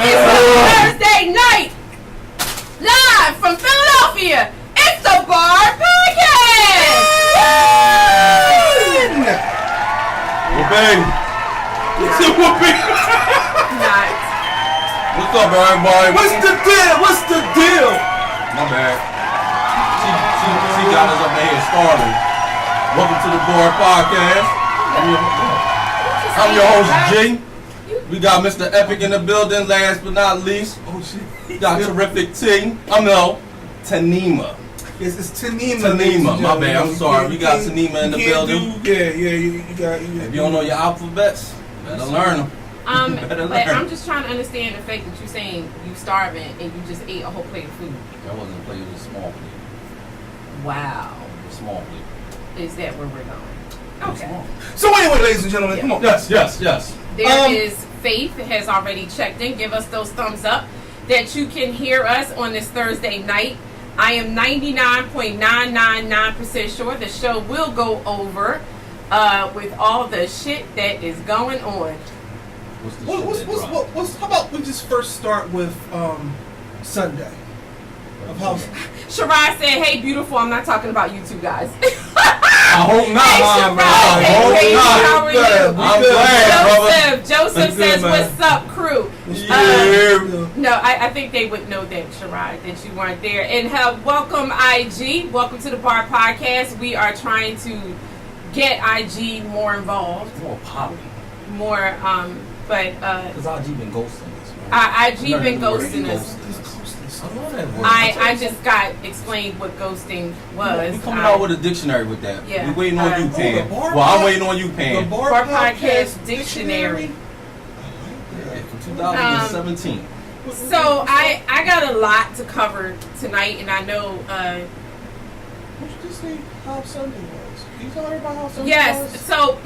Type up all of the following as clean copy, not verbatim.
It's Thursday night, live from Philadelphia. It's the Bar Podcast. Whooping. Not. What's up, everybody? What's the deal? What's the deal? My bad. She got us up here started. Welcome to the Bar Podcast. I'm your host, G. We got Mr. Epic in the building, last but not least. Oh, shit. We got Terrific T. Tanima. It's Tanima. Tanima, my bad. I'm sorry. We got Tanima in the building. You got. If you don't know your alphabets, better learn them. But I'm just trying to understand the fact that you're saying you starving and you just ate a whole plate of food. That wasn't a plate, it was a small plate. Wow. A small plate. Is that where we're going? Okay. So anyway, ladies and gentlemen, come on. Yes. There is Faith has already checked in. Give us those thumbs up that you can hear us on this Thursday night. I am 99.999% sure the show will go over with all the shit that is going on. How about we just first start with Sunday? Of how Shirai said, "Hey, beautiful." I'm not talking about you two guys. I hope not, Hey, Shirai. Hey, how are you? I'm glad, Joseph says, good, man. "What's up, crew?" Yeah. No, I think they would know that, Shirai, that you weren't there. And welcome, IG. Welcome to the Bar Podcast. We are trying to get IG more involved, More poppy. more. But Because IG been ghosting us. IG been ghosting us. I love that word. I just got explained what ghosting was. We coming out with a dictionary with that. Yeah. We waiting on you, Pan. the Bar Well, I'm waiting on you, the Pan. Bar Podcast Dictionary. From 2017. So I got a lot to cover tonight, and I know. What you just say? How Sunday was? Can you tell everybody how Sunday was? Yes. So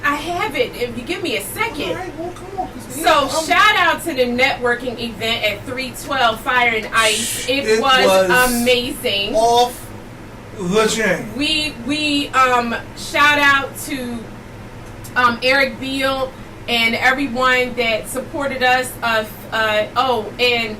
I have it. If you give me a second. All right, well, come on. So shout out to the networking event at 312 Fire and Ice. It was amazing. Off the chain. We shout out to Eric Beal and everyone that supported us. And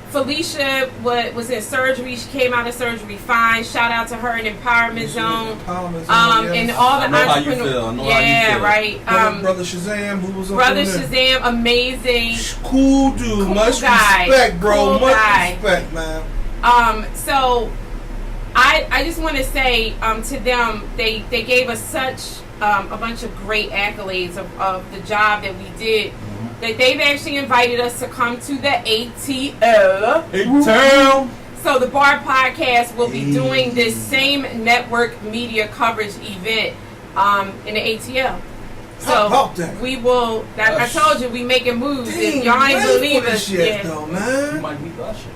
Felicia was in surgery. She came out of surgery fine. Shout out to her in Empowerment Zone. And all the I know how you entrepreneurs. feel. I know how you feel. Right. Brother Shazam, who was Brother Shazam, amazing. Cool dude. Cool Much guy. respect, bro. Cool Much guy. respect, man. So I just want to say to them, they gave us such a bunch of great accolades of the job that we did, that they've actually invited us to come to the ATL. So the Bar Podcast will be doing this same network media coverage event in the ATL. How about that? We will. I told you we making moves. Dang, If y'all ain't ready believe for this us, shit, yeah. though, You man. might be Usher.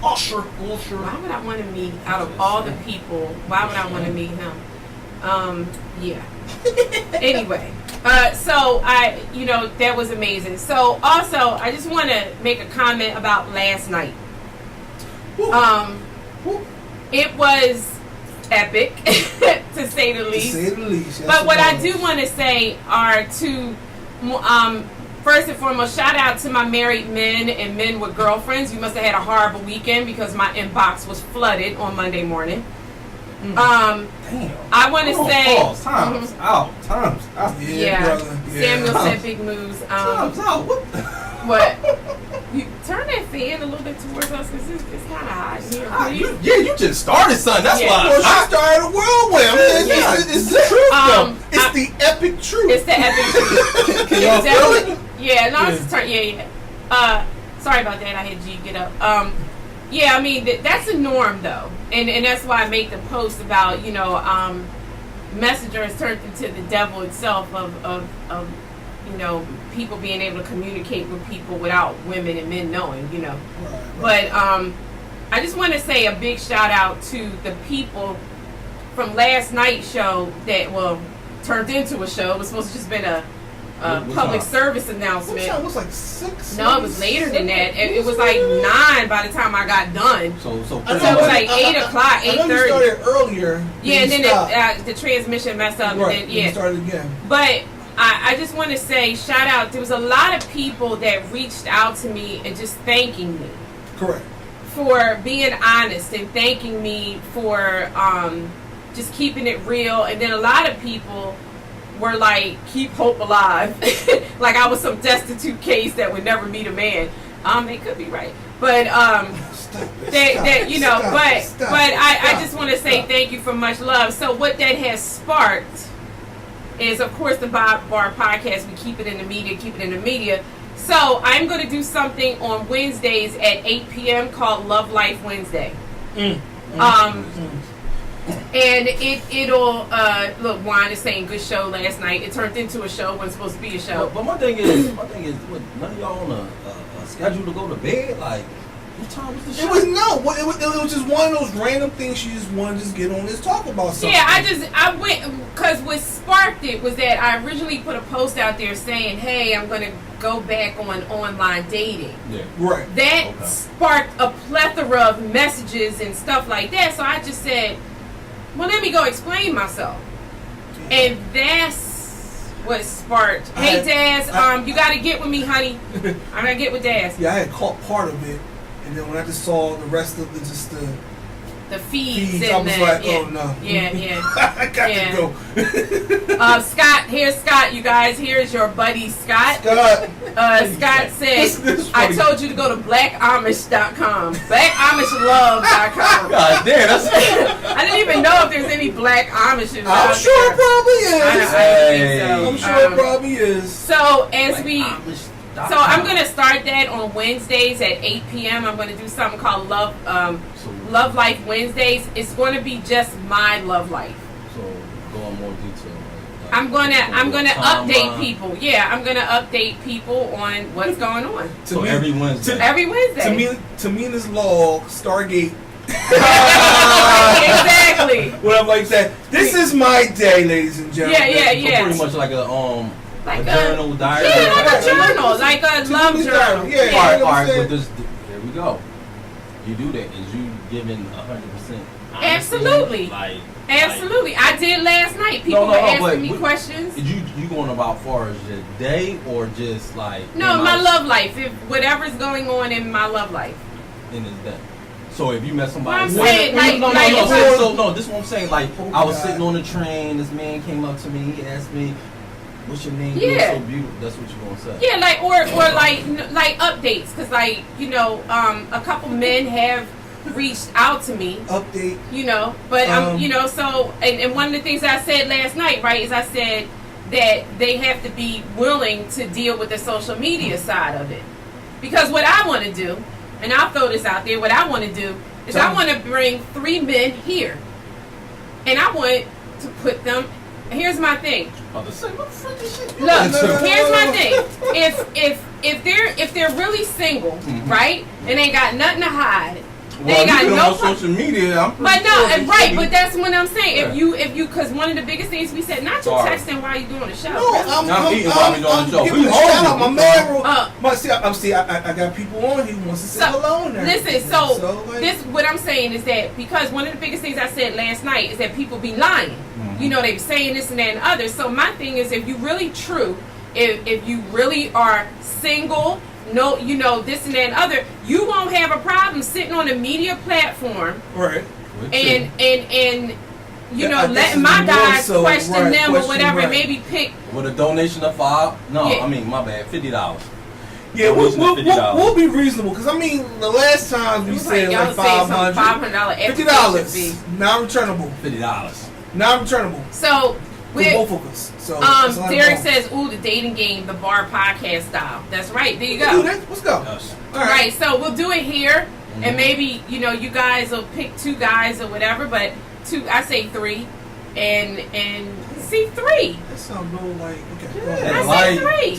Usher. Why would I want to meet, out of all the people, why would I want to meet him? Yeah. Anyway, so that was amazing. So also, I just want to make a comment about last night. It was epic, to say the least. But what I do want to say are first and foremost, shout out to my married men and men with girlfriends. You must have had a horrible weekend because my inbox was flooded on Monday morning. Damn. I want to say Time's out. Yeah. Brother. Samuel said big moves. Time's out. What? You turn that fan a little bit towards us because it's kind of hot in here. Please. You just started, son. That's Yeah. why. Well, she started a whirlwind. It's the truth, though. It's the epic truth. It's the epic truth. Can y'all feel it? Yeah, no, it's just turn. Yeah. Sorry about that. I had G get up. Yeah, I mean that's a norm though, and that's why I made the post about Messenger has turned into the devil itself of people being able to communicate with people without women and men knowing, Right. But I just want to say a big shout out to the people from last night's show that turned into a show. It was supposed to just been a public service announcement. What time? It was like 6? No, it was later than that. It was like 9 by the time I got done. So it was like 8 o'clock, 8:30. I know you started earlier. Yeah, and then the transmission messed up. Right, and then, yeah. you started again. But I just want to say, shout out. There was a lot of people that reached out to me and just thanking me. Correct. For being honest and thanking me for just keeping it real. And then a lot of people were like, keep hope alive. Like I was some destitute case that would never meet a man. They could be right. But I just want to say thank you for much love. So what that has sparked is, of course, the Bob Bar podcast. We keep it in the media. So I'm going to do something on Wednesdays at 8 p.m. called Love Life Wednesday. And it'll look, Juan is saying good show last night. It turned into a show when it's supposed to be a show. But my thing is, what, none of y'all on a schedule to go to bed? Like, what time was the show? It was just one of those random things she just wanted to just get on this talk about something. Yeah, I went, because what sparked it was that I originally put a post out there saying, hey, I'm going to go back on online dating. Yeah. Right. That sparked a plethora of messages and stuff like that. So I just said, well, let me go explain myself. Yeah. And that's what sparked. Hey, Daz, you got to get with me, honey. I got to get with Daz. Yeah, I had caught part of it. And then when I just saw the rest of the feeds I was like, yeah. oh no. Yeah. I got to go. Scott, here's Scott, you guys. Here's your buddy Scott. Scott said, I told you to go to blackamish.com. BlackamishLove.com. God damn, that's I didn't even know if there's any black Amishes. I'm sure it probably is. I'm sure it probably is. So So I'm going to start that on Wednesdays at 8 p.m. I'm going to do something called Love Life Wednesdays. It's going to be just my love life. So go in more detail. I'm going to update people. Yeah, I'm going to update people on what's going on. Every Wednesday. Every Wednesday. Tamina's Log, Stargate. Exactly. What I'm like that. This is my day, ladies and gentlemen. Yeah. So pretty much like a journal, diary. Yeah, like a journal, like a love journal. Yeah. All right, but there we go. You do that. Is you giving 100%? Absolutely. Absolutely. I did last night. People were asking me questions. You going about far as your day or just like? No, my love life. If whatever's going on in my love life. In his day. So if you met somebody, I'm saying, no, this is what I'm saying. Like I was sitting on the train, this man came up to me, he asked me, "What's your name? Yeah. You're so beautiful." That's what you're gonna say. Yeah, like or like updates, because a couple men have reached out to me. Update. But so and one of the things I said last night, right, is I said that they have to be willing to deal with the social media side of it, because what I want to do. And I'll throw this out there. What I want to do is I want to bring 3 men here. And I want to put them... Here's my thing. Look, here's my thing. If they're really single, right? And they got nothing to hide. They got no social media. But that's what I'm saying. Yeah. If you, because one of the biggest things we said, not you texting while you doing the show. No, I'm eating while we doing the show. We shout out my man. I got people on here who wants to say hello. Listen, this what I'm saying is that because one of the biggest things I said last night is that people be lying. Mm-hmm. They be saying this and that and other. So my thing is, if you really true, if you really are single. No, this and that and other. You won't have a problem sitting on a media platform, right? And letting my guys question them or whatever, and maybe pick with a donation of $5. No, yeah. I mean my bad, $50. Yeah, we'll be reasonable because the last time we said like $500, $50, non-returnable. $50, non-returnable. So. For both of us. So Derek says, "Ooh, the dating game, the bar podcast style." That's right. There you go. Let's go. Yes. All right. So we'll do it here, and maybe you guys will pick 2 guys or whatever. But 2, I say 3, and see 3. That sounds a little like I say 3.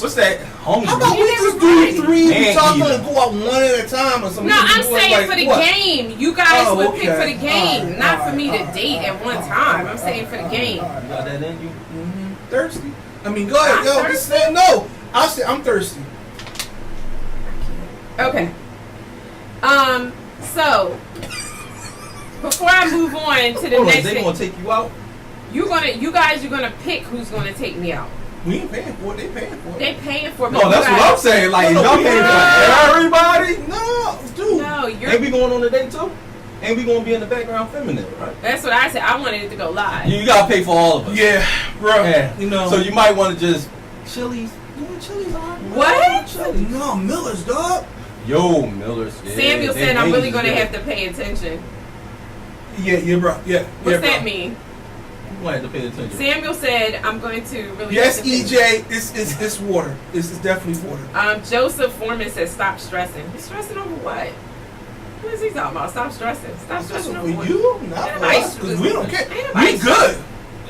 What's that? Home. How about we just do 3? We talk and go out one at a time or something. No, I'm saying for the game. You guys would pick for the game, not for me to date at one time. I'm saying for the game. You got that in you? Mm-hmm. Thirsty. Go ahead. Just say no. I'll say I'm thirsty. Okay. So before I move on to the next thing, they gonna take you out? You guys are gonna pick who's gonna take me out. We ain't paying for it. They paying for it. They paying for it. No, that's what I'm saying. Like, y'all paying for everybody? No, dude. No, you're. Ain't we going on a date too? Ain't we gonna be in the background feminine, right? That's what I said. I wanted it to go live. You gotta pay for all of us. Yeah, bro. Yeah. You know. So you might want to just Chili's. Yeah, Chili's alright. What? Chili's. No, Miller's, dog. Yo, Miller's. Yeah, Samuel said I'm really gonna have to pay attention. Yeah, bro. Yeah. What's that mean? You might have to pay attention. Samuel said I'm going to really. Yes, have to EJ. It's water. It's definitely water. Joseph Foreman says stop stressing. He's stressing over what? What is he talking about? Stop stressing. Stop stressing over what? For you, not for us, because we don't care. We good.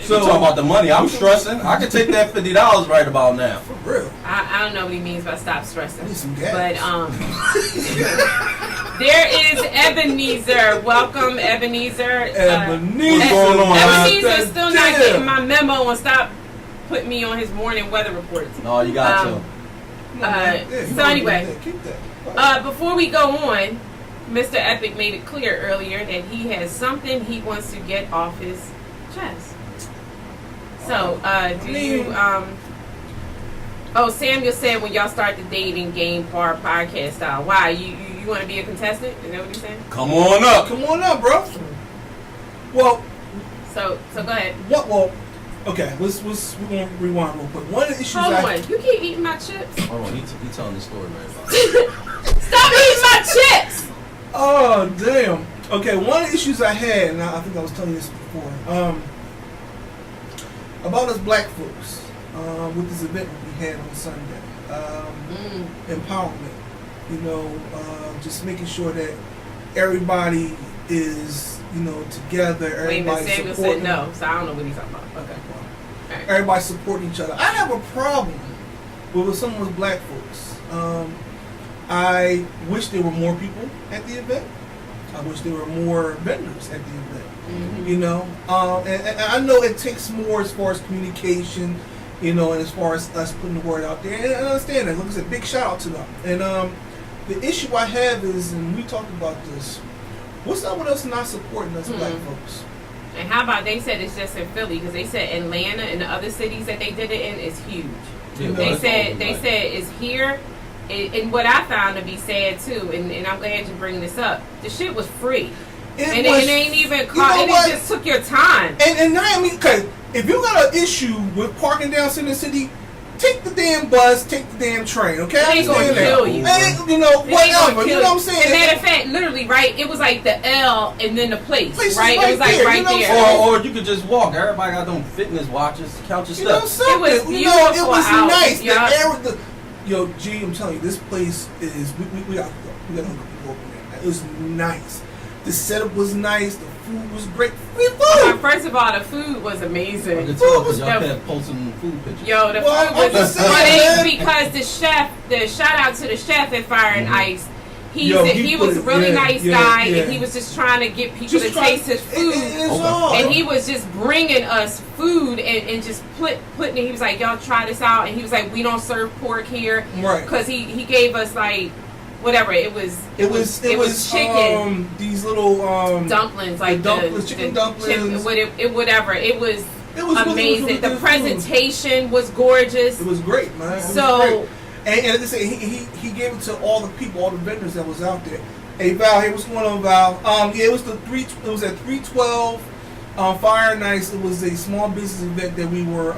So talking about the money, I'm stressing. I can take that $50 right about now. For real. I don't know what he means by stop stressing. I need some gas. But there is Ebenezer. Welcome, Ebenezer. Ebenezer. What's going on, Ebenezer's still not getting my memo and stop putting me on his morning weather reports. No, you got to. So anyway, before we go on, Mr. Epic made it clear earlier that he has something he wants to get off his chest. So, Samuel said when y'all start the dating game bar podcast style. Why? You want to be a contestant? Is that what you're saying? Come on up. Come on up, bro. Well. So go ahead. What? Well, okay. We're gonna rewind real quick. One of the issues. Hold on. You keep eating my chips. Hold on. He telling the story right about. Stop eating my chips. Oh damn. Okay. One of the issues I had, and I think I was telling you this before. About us black folks, with this event we had on Sunday, empowerment, just making sure that everybody is, together. Everybody Samuel said no, so I don't know what he's talking about. Okay. Right. Everybody supporting each other. I have a problem with some of us black folks. I wish there were more people at the event. I wish there were more vendors at the event. Mm-hmm. And I know it takes more as far as communication, and as far as us putting the word out there. And I understand that. Like I said, big shout out to them. And the issue I have is, and we talked about this, what's up with us not supporting us black folks? And how about they said it's just in Philly, because they said Atlanta and the other cities that they did it in is huge. Yeah, they said it's here. And what I found to be sad too, and I'm glad you bring this up, the shit was free. It ain't even it just took your time. And I mean, okay, if you got an issue with parking down Center City, take the damn bus, take the damn train, okay? They ain't gonna kill you. Whatever. You know what I'm saying? And matter of fact, literally, right, it was like the L and then the place right? It was like there, right there. Or you could just walk. Everybody got them fitness watches, count your steps. It was beautiful. It was nice. Yeah. Yo, G, I'm telling you, this place is, we got to hook people up in there. It was nice. The setup was nice. The food was great. First of all, the food was amazing. Y'all kept posting food pictures. Yo, the food was because the shout out to the chef at Fire and Ice. He was a really nice guy, and he was just trying to get people to taste his food. And he was just bringing us food and just putting it. He was like, y'all try this out. And he was like, we don't serve pork here. Right. Because he gave us like, whatever. It was chicken. These little dumplings, like chicken dumplings. Whatever. It was amazing. Really the presentation was gorgeous. It was great, man. And like I said, he gave it to all the people, all the vendors that was out there. Hey Val, hey, what's going on, Val? It was at 312 Fire and Ice. It was a small business event that we were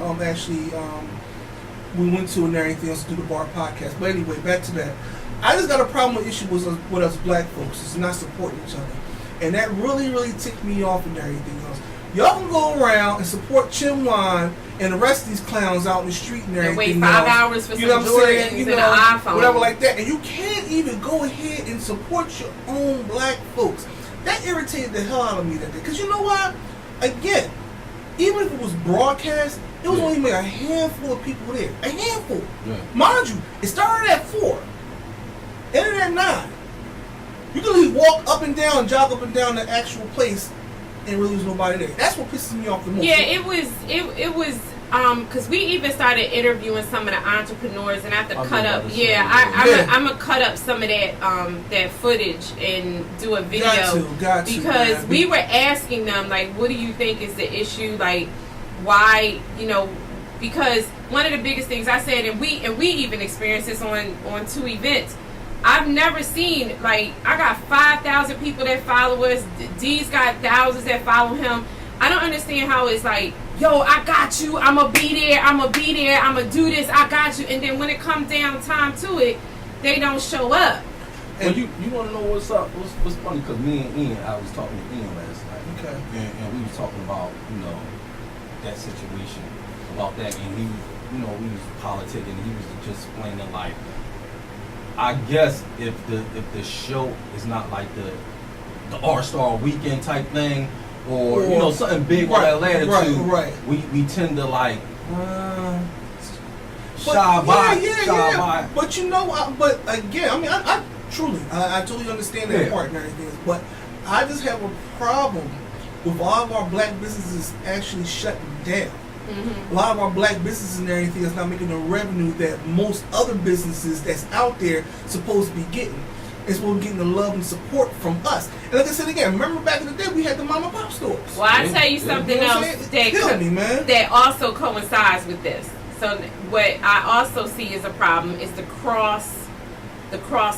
we went to and everything else to do the bar podcast. But anyway, back to that. I just got a problem with issue with us black folks. It's not supporting each other, and that really, really ticked me off and everything else. Y'all can go around and support Chimwan and the rest of these clowns out in the street and everything. And wait 5 hours for some Jordans and an iPhone. Whatever like that. And you can't even go ahead and support your own black folks. That irritated the hell out of me that day. Because you know why? Again, even if it was broadcast, it was only like a handful of people there. A handful. Yeah. Mind you, it started at 4. Ended at 9. You can really walk up and down, jog up and down the actual place, and really there's nobody there. That's what pisses me off the most. Yeah, it was because we even started interviewing some of the entrepreneurs, and I have to cut up. I'm gonna cut up some of that footage and do a video. Got to, because we were asking them, like, what do you think is the issue? Like, why, because one of the biggest things I said, and we even experienced this on 2 events. I've never seen, like, I got 5,000 people that follow us. D's got thousands that follow him. I don't understand how it's like, yo, I got you. I'm going to be there. I'm going to do this. I got you. And then when it comes down time to it, they don't show up. Well, you want to know what's up? What's funny? Because me and Ian, I was talking to Ian last night. Okay. And we was talking about, that situation, about that. And he, we was politicking. And he was just explaining, like, I guess if the show is not like the All-Star Weekend type thing, or something big on that latitude, right. we tend to like shy by. But but again, I mean, I truly, I totally understand that part and everything. But I just have a problem with a lot of our black businesses actually shutting down. Mm-hmm. A lot of our black businesses and everything is not making the revenue that most other businesses that's out there supposed to be getting. It's supposed to be getting the love and support from us. And like I said again, remember back in the day we had the mom and pop stores. Well, I tell you something else that also coincides with this. So what I also see as a problem is the cross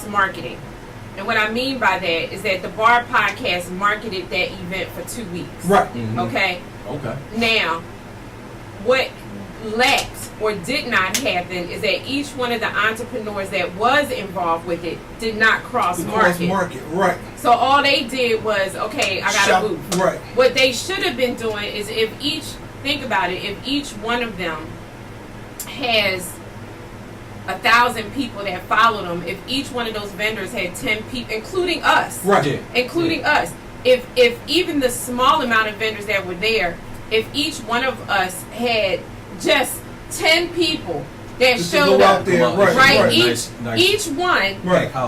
marketing. And what I mean by that is that the Bar Podcast marketed that event for 2 weeks. Right. Mm-hmm. Okay. Now, what lacked or did not happen is that each one of the entrepreneurs that was involved with it did not cross market. Right. So all they did was, okay, I got a booth. Right. What they should have been doing is if each one of them has 1,000 people that follow them, if each one of those vendors had 10 people, including us, us, if even the small amount of vendors that were there, if each one of us had just 10 people that just showed up, there, each one,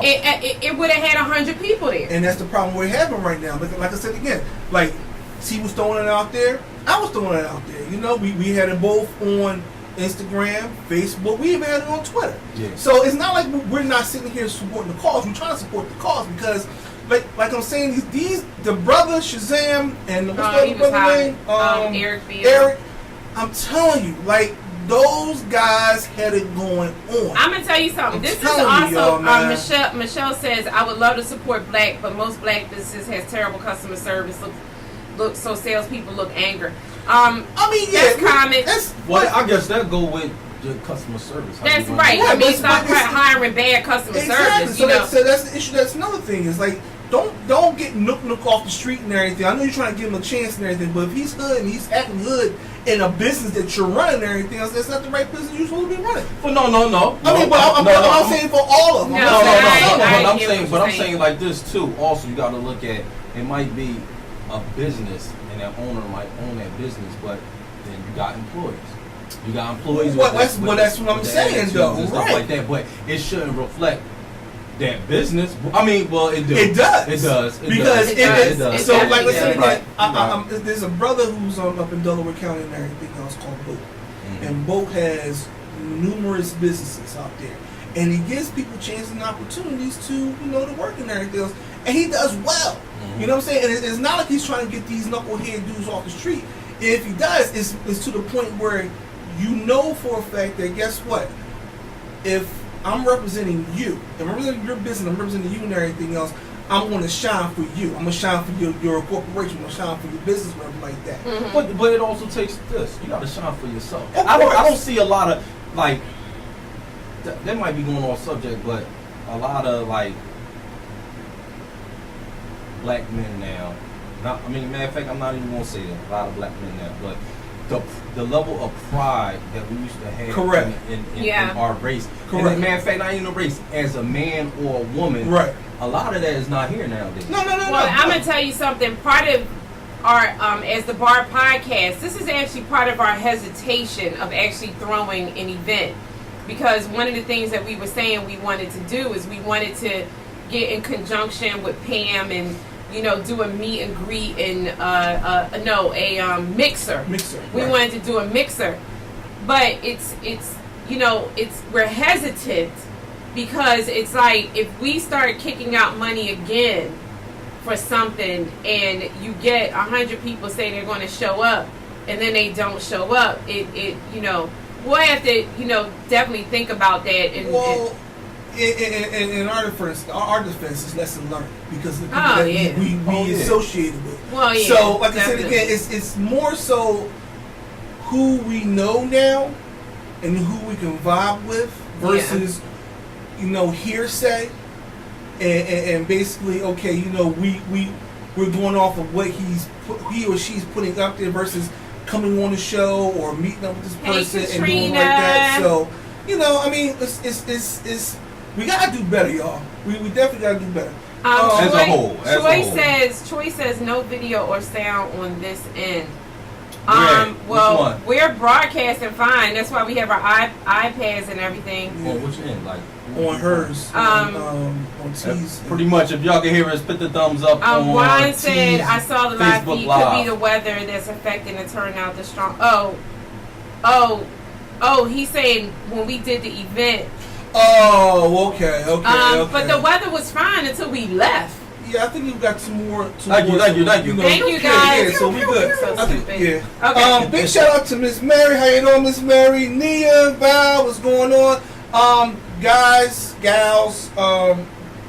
it would have had 100 people there. And that's the problem we're having right now. But like I said again, like he was throwing it out there, I was throwing it out there. We had it both on Instagram, Facebook, we even had it on Twitter. Yeah. So it's not like we're not sitting here supporting the cause. We're trying to support the cause because, like I'm saying, the brother Shazam and what's the other brother name? Eric Beale. Eric, I'm telling you, like those guys had it going on. I'm gonna tell you something. This is also Michelle says I would love to support black, but most black businesses has terrible customer service. Look, so salespeople look angry. I mean, that's common. I guess that go with the customer service. That's right. I mean, stop hiring bad customer service. So that's the issue. That's another thing. Is like don't get nook off the street and everything. I know you're trying to give him a chance and everything, but if he's hood and he's acting hood in a business that you're running and everything else, that's not the right business you're supposed to be running. But no. I mean, I'm saying for all of them. But I'm saying like this too. Also, you got to look at it. Might be a business, and that owner might own that business, but then you got employees. That's what I'm saying, though. And stuff like that, but it shouldn't reflect that business. I mean, well, it does. It does. It does. So, like I said, there's a brother who's up in Delaware County and everything else called Bo. Mm-hmm. And Bo has numerous businesses out there. And he gives people chances and opportunities to work and everything else. And he does well. Mm-hmm. You know what I'm saying? And it's not like he's trying to get these knucklehead dudes off the street. If he does, it's to the point where you know for a fact that, guess what? If I'm representing you, and I'm representing your business, I'm representing you and everything else, I'm going to shine for you. I'm going to shine for your corporation. I'm going to shine for your business, whatever like that. Mm-hmm. But it also takes this. You got to shine for yourself. I don't see a lot of, like, that might be going off subject, but a lot of, like, black men now, matter of fact, I'm not even going to say that, a lot of black men now, but the level of pride that we used to have in our race. Correct. And matter of fact, not even a race, as a man or a woman, right. A lot of that is not here nowadays. No. Well, I'm going to tell you something. Part of our, as the Bar Podcast, this is actually part of our hesitation of actually throwing an event. Because one of the things that we were saying we wanted to do is we wanted to get in conjunction with Pam and do a meet and greet and mixer. We wanted to do a mixer, but it's we're hesitant because it's like if we start kicking out money again for something and you get 100 people say they're going to show up, and then they don't show up, it you know, we'll have to, you know, definitely think about that. And well, in our defense is lesson learned because the people Oh, that yeah. we associated with. Well, yeah, So, like I said definitely. again, it's more so who we know now and who we can vibe with versus, you know, hearsay and basically, okay, you know, we're going off of what he or she's putting up there versus coming on the show or meeting up with this person and doing like that. So, you know, I mean, it's we gotta do better, y'all. We definitely gotta do better. As a whole. Troy says no video or sound on this end. Where? Which Well, one? we're broadcasting fine. That's why we have our iPads and everything. On which end? Like On hers, on T's. pretty much, if y'all can hear us, put the thumbs up on Juan T's said, I saw the live Facebook feed. Live. Could be the weather that's affecting the turnout. The strong. He's saying when we did the event. Oh, okay. But the weather was fine until we left. Yeah, I think we've got some more. Thank you. Thank you, guys. Yeah, so we good. So I think, stupid. yeah. Okay. Big shout out to Miss Mary. How you doing, Miss Mary? Nia, Val, what's going on? Guys, gals,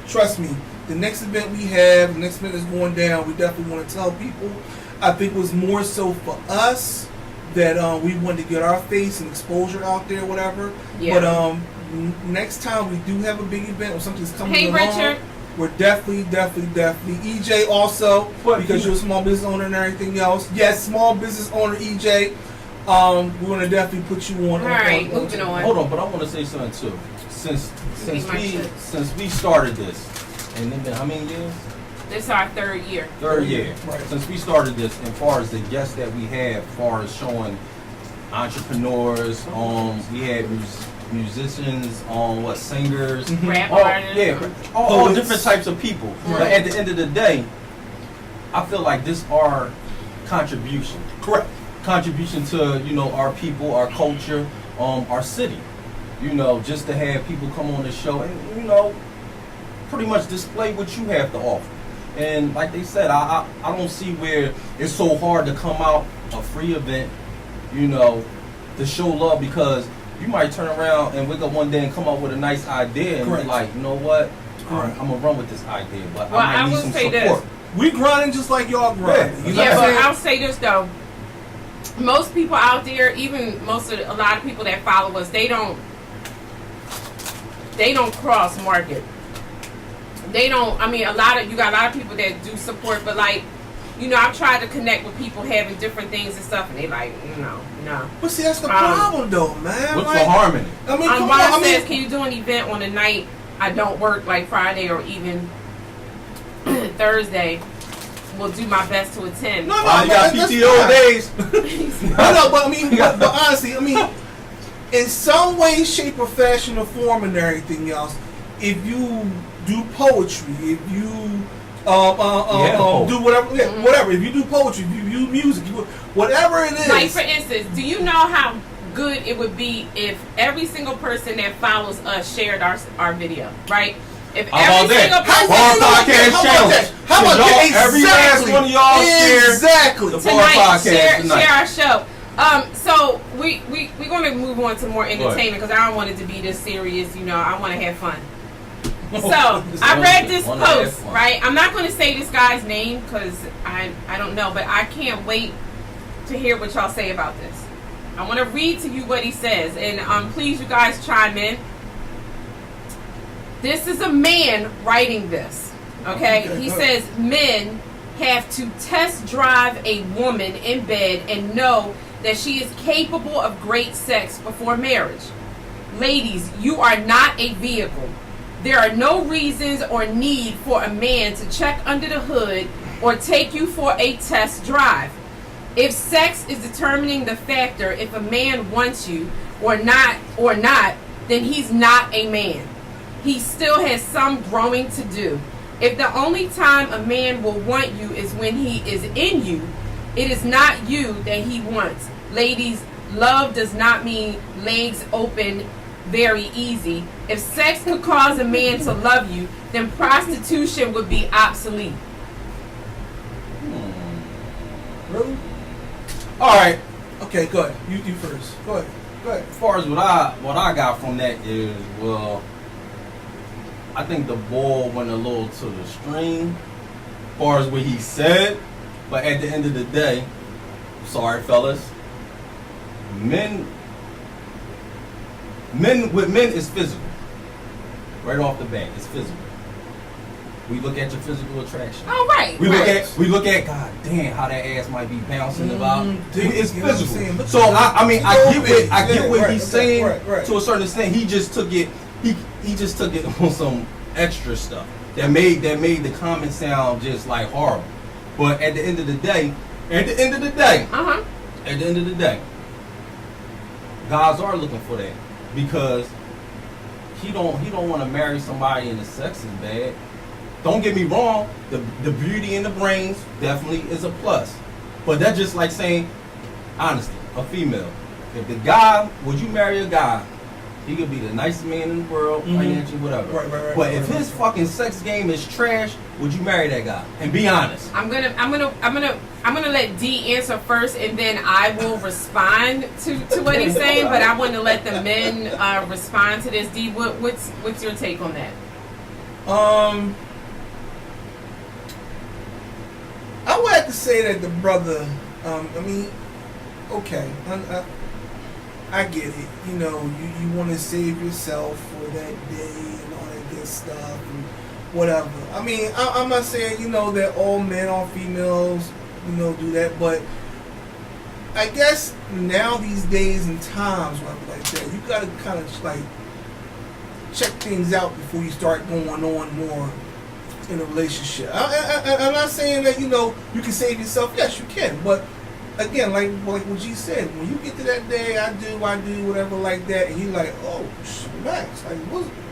trust me. The next event we have, the next event is going down. We definitely want to tell people. I think it was more so for us that we wanted to get our face and exposure out there, whatever. Yeah. But next time we do have a big event or something's coming Hey, along. Richard. We're definitely. EJ also, because you're a small business owner and everything else. Yes, small business owner EJ. We're going to definitely put you on. All right, moving on. Hold on, but I want to say something too. Since we started this, and then how many years? This is our third year. Third year. Right. Since we started this, as far as the guests that we have, as far as showing entrepreneurs, we had musicians, singers, Rap all, artists. yeah, all Poets. different types of people. Right. But at the end of the day, I feel like this our contribution. Correct. Contribution to, you know, our people, our culture, our city. You know, just to have people come on the show and, you know, pretty much display what you have to offer. And like they said, I don't see where it's so hard to come out a free event, you know, to show love, because you might turn around and wake up one day and come up with a nice idea and Correct. be like, you know what, Correct. I'm gonna run with this idea, but Well, I I might need will some say support. this. We grinding just like y'all grinding. Yeah. You know Yeah, what but I'm I'll say this though. Most people out there, even a lot of people that follow us, they don't cross market. They don't. I mean, you got a lot of people that do support, but like, you know, I've tried to connect with people having different things and stuff, and they like, no. But see, that's the problem, though, man. What's like, for harmony? I mean, come on. Juan I says, mean, can you do an event on a night I don't work, like Friday or even Thursday? Will do my best to attend. no, I got that's PTO fine. days. No, but I mean, but honestly, I mean, in some way, shape, or fashion, or form, and everything else, if you do poetry, if you do whatever, if you do poetry, if you do music, whatever it is. Like, for instance, do you know how good it would be if every single person that follows us shared our video, right? If How about every single that? person Bar podcast challenge. How about Y'all- that? every last one of y'all share Exactly. the tonight, podcast tonight. share our show. So we're going to move on to more entertainment because I don't want it to be this serious. You know, I want to have fun. So I read this post, right? I'm not going to say this guy's name because I don't know, but I can't wait to hear what y'all say about this. I want to read to you what he says, and please, you guys, chime in. This is a man writing this. Okay, he says men have to test drive a woman in bed and know that she is capable of great sex before marriage. Ladies, you are not a vehicle. There are no reasons or need for a man to check under the hood or take you for a test drive. If sex is determining the factor if a man wants you or not, then he's not a man. He still has some growing to do. If the only time a man will want you is when he is in you, it is not you that he wants. Ladies, love does not mean legs open very easy. If sex could cause a man to love you, then prostitution would be obsolete. Really? All right. Okay, go ahead. You first. Go ahead. As far as what I got from that is, well, I think the ball went a little to the string as far as what he said, but at the end of the day, sorry fellas, men is physical. Right off the bat, it's physical. We look at your physical attraction. Oh, right. We look at God damn how that ass might be bouncing about. It's physical. So I get what he's saying right. to a certain extent. He just took it on some extra stuff that made the comment sound just like horrible. But at the end of the day, guys are looking for that because he don't want to marry somebody and the sex is bad. Don't get me wrong, the beauty and the brains definitely is a plus. But that's just like saying, honestly, a female. If the guy, would you marry a guy? He could be the nicest man in the world, financially, whatever. Right, but if his fucking sex game is trash, would you marry that guy? And be honest. I'm gonna let D answer first, and then I will respond to what he's saying. But I want to let the men respond to this. D, what's your take on that? I would have to say that the brother, okay, I get it. You know, you want to save yourself for that day and all that good stuff and whatever. I mean, I'm not saying, you know, that all men or females, you know, do that, but I guess now these days and times, whatever like that, you got to kind of like check things out before you start going on more in a relationship. I'm not saying that, you know, you can save yourself. Yes, you can. But again, like what G said, when you get to that day, I do, whatever like that, and you like, oh, Max, like,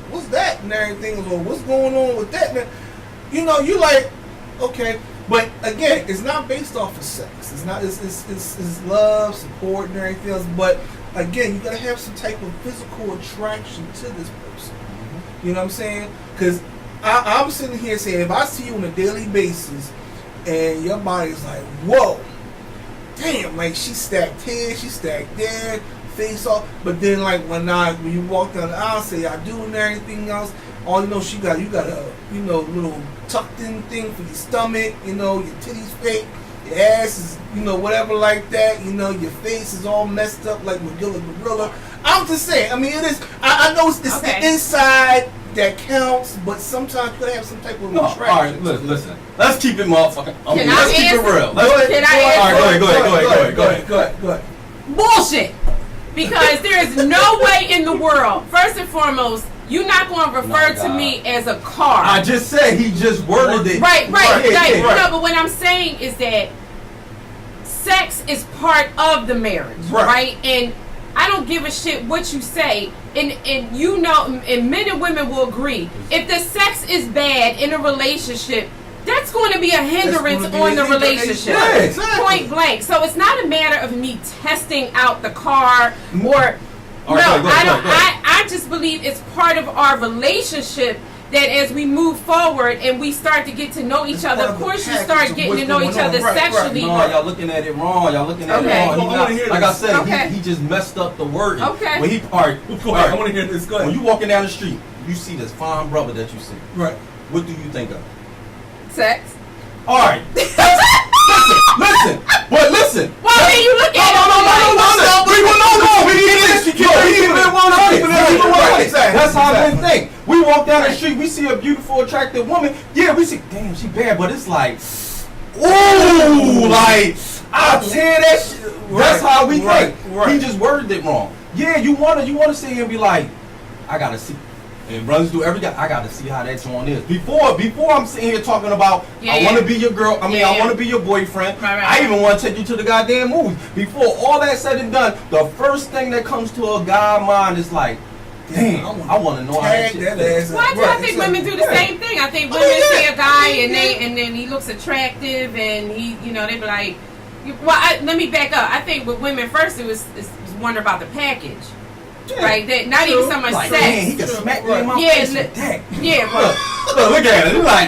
what's that and everything, or what's going on with that? And, you know, you like, okay. But again, it's not based off of sex. It's not. It's love, support, and everything else. But again, you gotta have some type of physical attraction to this person. You know what I'm saying? Because I'm sitting here saying, if I see you on a daily basis and your body's like, whoa, damn, like she stacked here, she stacked there, face off, but then like when you walk down the aisle, say I do and everything else, all you know, you got a, you know, little tucked in thing for your stomach, you know, your titties fake, your ass is, you know, whatever like that, you know, your face is all messed up like Magilla Gorilla. I'm just saying, I mean, it is, I know it's the inside that counts, but sometimes you gotta have some type of attraction. All right, listen. Let's keep it motherfucking. Let's keep it real. Go ahead. Bullshit. Because there is no way in the world. First and foremost, you're not going to refer to me as a car. I just said he just worded it. Right. No, but what I'm saying is that sex is part of the marriage, right? And I don't give a shit what you say, and you know, and men and women will agree. If the sex is bad in a relationship, that's going to be a hindrance on the relationship. Yeah, exactly. Point blank. So it's not a matter of me testing out the car or I just believe it's part of our relationship. That as we move forward and we start to get to know each other, of course you start getting to know each other sexually. No, y'all looking at it wrong. Y'all looking at it wrong. Like I said, he just messed up the wording. Okay. When he I want to hear this. Go ahead. When you walking down the street, you see this fine brother that you see. Right. What do you think of? Sex. All right. Listen. But listen. Well, then you look at That's how I didn't think. We walk down the street, we see a beautiful, attractive woman. Yeah, we see, damn, she bad, but it's like, ooh, like, I'll tear that shit. That's how we think. He just worded it wrong. Yeah, you wanna sit here and be like, I gotta see. And runs through every guy. I got to see how that joint is. Before I'm sitting here talking about, I want to be your girl. I want to be your boyfriend. Right. I even want to take you to the goddamn movies. Before all that said and done, the first thing that comes to a guy's mind is like, damn, I want to know how that shit is. Well, I think women do the same thing. I think women see a guy and then he looks attractive and he, you know, they be like, well, let me back up. I think with women first it was wonder about the package. Yeah, right, not even so much like, sex. Man, he can smack me in my face with that. Yeah, look at it. He's like,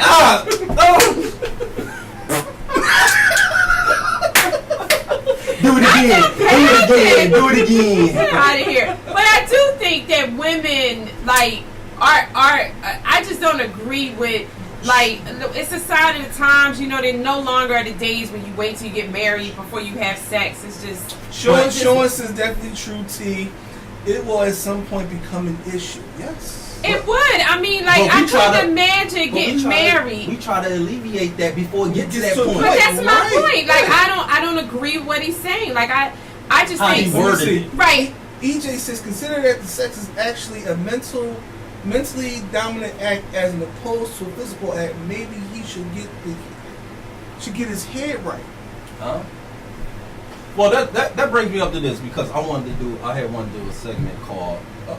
Do it again. again. Do it again. Get out of here. But I do think that women like are I just don't agree with. Like, it's a sign of the times, you know, they're no longer are the days when you wait till you get married before you have sex. It's just... Sean says definitely true, T. It will at some point become an issue. Yes. It would. I mean, like, I couldn't imagine getting married. We try to alleviate that before it gets to that point. But that's my point. Like, I don't agree with what he's saying. Like, I just How think... he worded it. Right. EJ says, consider that the sex is actually a mentally dominant act as an opposed to a physical act. Maybe he should get his head right. Huh? Well, that brings me up to this because I had wanted to do a segment called. Here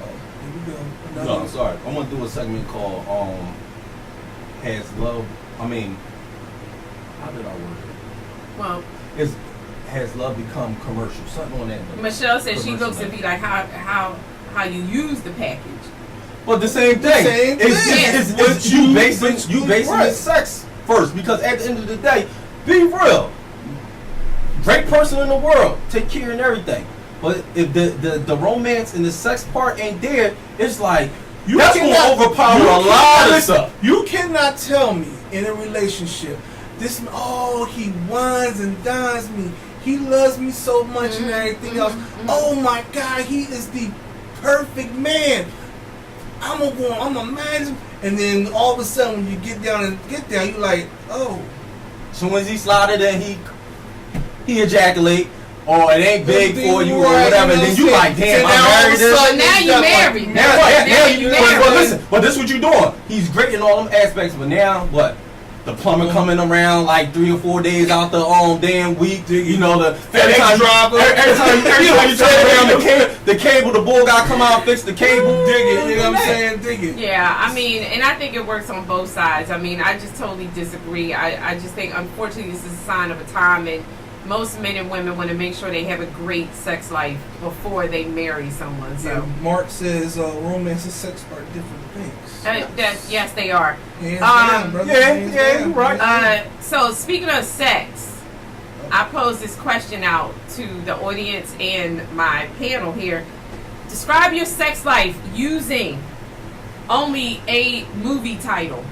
we go. No, I'm sorry. I want to do a segment called Has Love? I mean, how did I word it? Well, has love become commercial? Something on that. Michelle says she looks at me like how you use the package. But the same thing. It's you basing right. sex first because at the end of the day, be real. Great person in the world, take care and everything. But if the romance and the sex part ain't there, it's like that's going to overpower a lot of stuff. You cannot tell me in a relationship, he whines and dines me. He loves me so much and everything else. Oh my God, he is the perfect man. I'm gonna manage him, and then all of a sudden when you get down, you're like, oh. So when he slotted and he ejaculate, or it ain't big for you or whatever, and then you like, damn, I'm married. So now you married. Now you married. But listen, but this what you doing. He's great in all them aspects, but now what? The plumber coming around like 3 or 4 days out the damn week. You know every time you turn around the cable, the bull guy come out fix the cable. Dig it, you know what I'm saying? Dig it. Yeah, I mean, and I think it works on both sides. I mean, I just totally disagree. I just think, unfortunately, this is a sign of a time, and most men and women want to make sure they have a great sex life before they marry someone. So yeah, Mark says romance and sex are different things. Yes, they are. Hands down, brother. Yeah, you're right. So speaking of sex, I posed this question out to the audience and my panel here. Describe your sex life using only a movie title.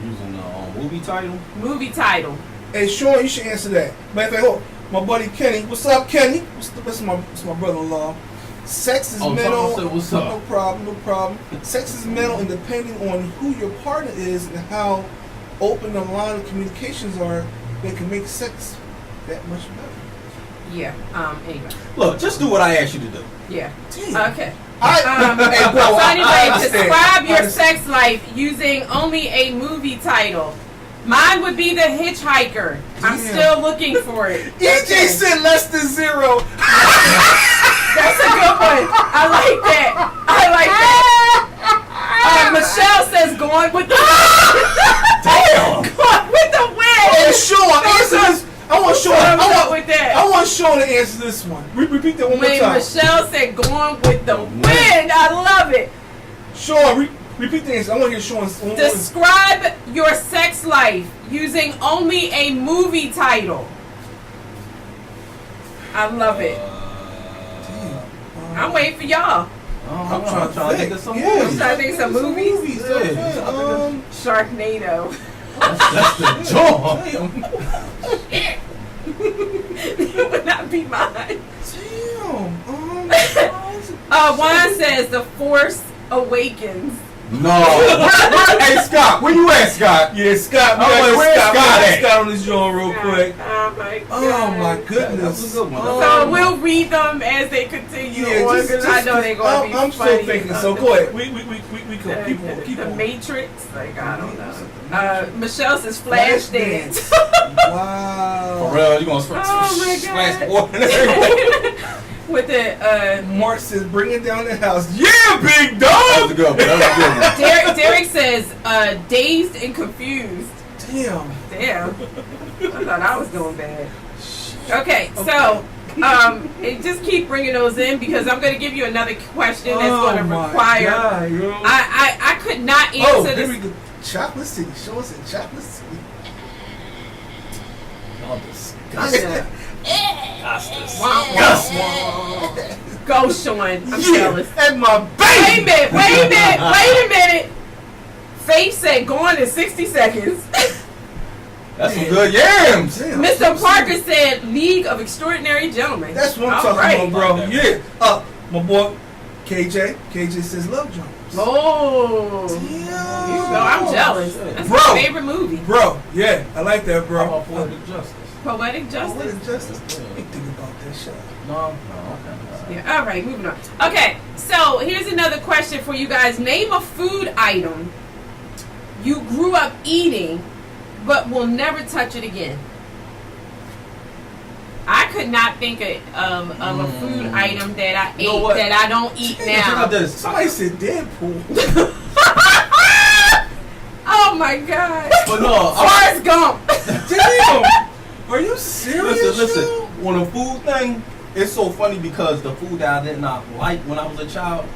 Using a movie title? Movie title. Hey, Sean, you should answer that. Matter of fact, my buddy Kenny. What's up, Kenny? This is my brother-in-law. Sex is mental. What's up? No problem. Sex is mental, and depending on who your partner is and how open the line of communications are, they can make sex that much better. Yeah. Anyway. Look, just do what I asked you to do. Yeah. Damn. Okay. Hey, bro, So anyway, describe your understand. sex life using only a movie title. Mine would be The Hitchhiker. I'm still looking for it. EJ said less than 0. That's a good one. I like that. Michelle says going with the Damn. going with the wind. Hey, Sean, answer this. I want Sean to answer this one. Repeat that one more When time. Michelle said going with the wind, I love it. Sean, repeat the answer. I want to hear Sean's. Describe your sex life using only a movie title. I love it. I'm waiting for y'all. I'm trying to think of some Yeah, movies. I'm trying to think of some movies. Yeah. Sharknado. That's the joint. It would not be mine. Damn. Juan says The Force Awakens. No. Hey, Scott, where you at, Scott? Yeah, Scott. Where's Scott at? Scott on this joint real quick. Oh my God. Oh my goodness. That's a good one. So we'll read them as they continue on because I know they're going to be I'm funny. still thinking. So go ahead. We keep The on. Matrix. Like, I don't know. Michelle says Flashdance. Wow. For real, you gonna Oh splash my the water and everything? With the Mark says, bring it down the house. Yeah, big That was dog. a good one. That was a good one. Derek says Dazed and Confused. Damn. Damn. I thought I was doing bad. Okay, so just keep bringing those in because I'm going to give you another question that's going to require. God, I could not answer here this. we go. Chocolate City. Show us in Chocolate City. Y'all disgusting. Justice. Go, Sean. I'm jealous. And my Wait a baby. minute. Wait a minute. Faith said gone in 60 seconds. That's some good yams. Damn. Mr. Parker said League of Extraordinary Gentlemen. That's what I'm All talking right. about, bro. Yeah. My boy KJ. KJ says Love Jones. Oh. Yeah. So I'm jealous. That's Bro. my favorite movie. Bro, yeah, I like that, bro. How about Poetic Justice? Poetic What Justice. is justice? I ain't think about that shit. No, okay. Yeah, all right, moving on. Okay, so here's another question for you guys. Name a food item you grew up eating but will never touch it again. I could not think of a food item that I You know ate what? that I don't eat Check out now. this. Somebody said Deadpool. Oh my God. But no, Forrest Gump. Damn. Are you serious? listen. yo? On a food thing, it's so funny because the food that I did not like when I was a child,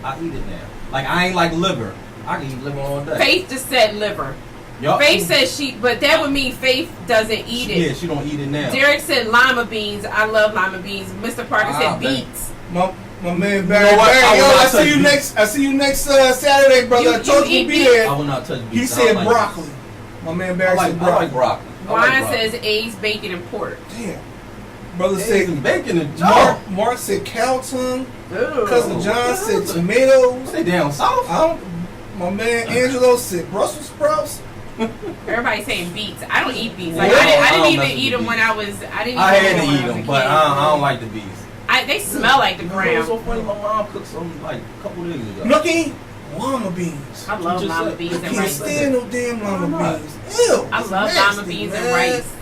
I eat it now. Like I ain't like liver. I can eat liver all day. Faith just said liver. Yup. Faith says but that would mean Faith doesn't eat it. Yeah, she don't eat it now. Derek said lima beans. I love lima beans. Mr. Parker said man. beets. My man Barry. know what? Barry, I yo, will not I see touch you beef. next. I see you next Saturday, brother. You I told you eat to be beef? I there. will not touch beef. He I said like broccoli. My man Barry I said like broccoli. broccoli. I like Wine broccoli. says eggs, bacon, and pork. Damn. Brother Eggs said and bacon and jar. Mark said cow tongue. Ooh. Cousin John what the said hell is it? tomatoes. They down south. I don't. My man Angelo said Brussels sprouts. Everybody's saying beets. I don't eat beets. Yeah, Like I I don't didn't even mess with eat the them when beets. I was. I didn't. I eat had them to when eat I was a them, but kid. I don't like the bees. They smell like the You know what's so ground. funny? My mom cooked some like a couple days ago. You know, can eat lima beans. I love You just lima said- beans I and can't rice. stand no damn Why lima not? beans. Ew. I it's love nasty, lima beans man. and rice.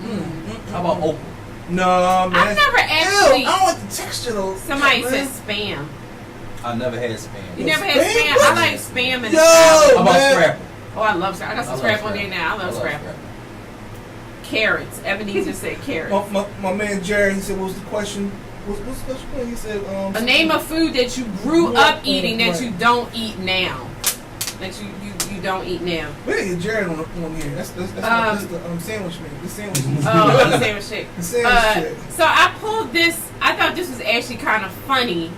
Mm. How about okra? No, man. I've never Ew, actually. I don't like the texture though. Somebody man. said spam. I never had spam. You never had Spam? spam? I like spam and Yo! How about man. scrapple? Oh, I love scrapple. I got some I love scrapple on there scrapple. now. I love scrapple. Carrots. Ebenezer said carrots. My man Jerry, he said, what was the question? What's the question? He said, A name of food that you grew up eating that right. you don't eat now. That you don't eat now. We didn't get Jared on here. That's the sandwich man. The sandwich man. Oh, the sandwich shit. The sandwich shit. So I pulled this. I thought this was actually kind of funny,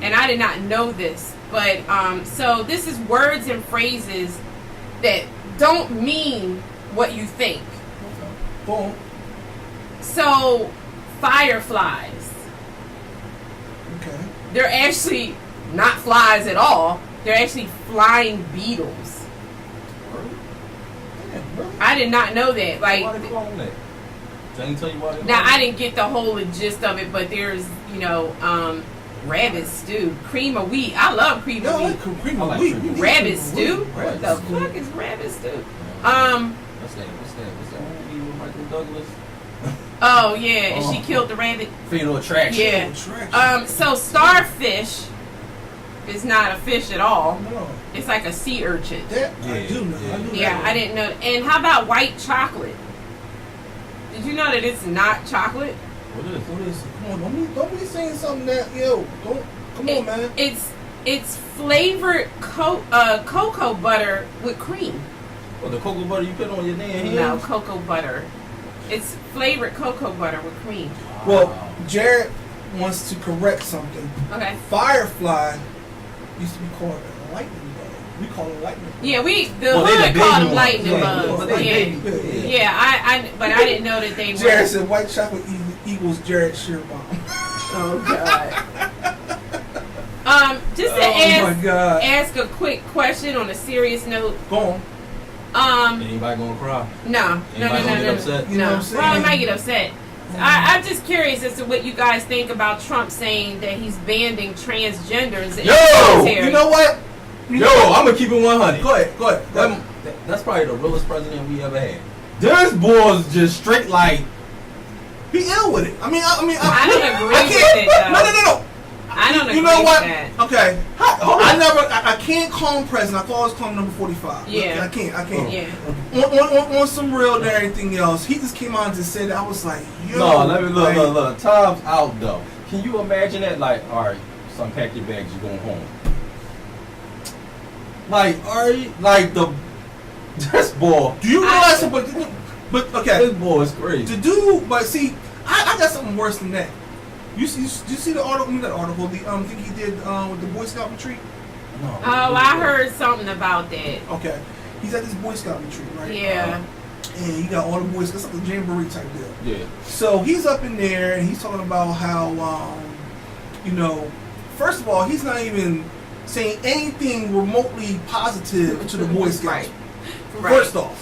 and I did not know this. But so this is words and phrases that don't mean what you think. Boom. So fireflies. Okay. They're actually not flies at all. They're actually flying beetles. Damn, bro. I did not know that. Like, Why they call them that? They ain't tell you why they now call I them didn't get the whole gist of it, but there's, rabbit stew, cream of wheat. I love cream Yo, of I wheat. like cream I of like wheat. cream We of need Rabbit cream of stew? wheat. What the Rabbit stew. fuck is rabbit stew? that? What's that movie with Michael Douglas? Oh yeah, and she Oh. killed the rabbit. Fatal Attraction. Yeah. Attraction. So starfish is not a fish at all. No. It's like a sea urchin. That I Yeah, do know. yeah. I do Yeah, know. I didn't know. And how about white chocolate? Did you know that it's not chocolate? What is it? What is it? Come on, don't be saying something that come on, man. It's flavored cocoa butter with cream. What, the cocoa butter you put on your damn hands? No, cocoa butter. It's flavored cocoa butter with cream. Well, Jared wants to correct something. Okay. Firefly used to be called a lightning bug. We call it lightning bug. Yeah, Well, they hood the called baby them lightning ones. bugs. But they Yeah. baby. Yeah, but I didn't know that they Jared were. said white chocolate equals Jared Shearbaum. Oh God. Just to Oh my God. ask a quick question on a serious note. Go on. Anybody gonna cry? No. Anybody gonna get upset? You know what I'm No. saying? Well, I might get upset. I'm just curious as to what you guys think about Trump saying that he's banning transgenders in the Yo! military. You know what? Yo, I'm gonna keep it 100. Go ahead. That's probably the realest president we ever had. This boy's just straight like. Be ill with it. I don't agree with it, though. No. I don't agree You know what? with that. Okay. Hold on. I can't call him president. I can always call him number 45. Yeah. I can't. Yeah. On some real and everything else, he just came out and just said that. I was like, yo. No, let me like, look. Time's out though. Can you imagine that? Like, all right, son, pack your bags, you going home. Like, are you like this boy? Do you realize? But okay. This boy is crazy. To do, but see, I got something worse than that. You see the article? That article, the thing he did with the Boy Scout retreat. No. Oh, I heard something about that. Okay, he's at this Boy Scout retreat, right? Yeah. And you got all the Boy Scouts, it's like a jamboree type deal. Yeah. So he's up in there and he's talking about how, first of all, he's not even saying anything remotely positive to the Boy Scouts. Right. First off,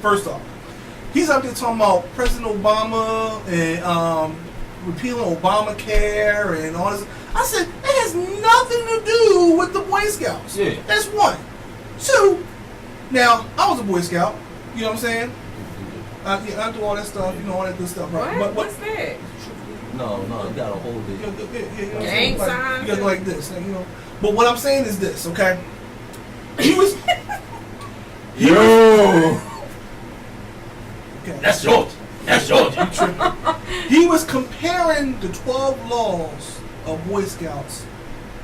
first off, he's up there talking about President Obama and repealing Obamacare and all this. I said, that has nothing to do with the Boy Scouts. Yeah. That's one. Two, now, I was a Boy Scout, you know what I'm saying? I do all that stuff, all that good stuff, right? What? What's that? No, you gotta hold it. Gang signs. You gotta go like this, But what I'm saying is this, okay? He was. Yo! Okay. That's short. You tripping. He was comparing the 12 laws of Boy Scouts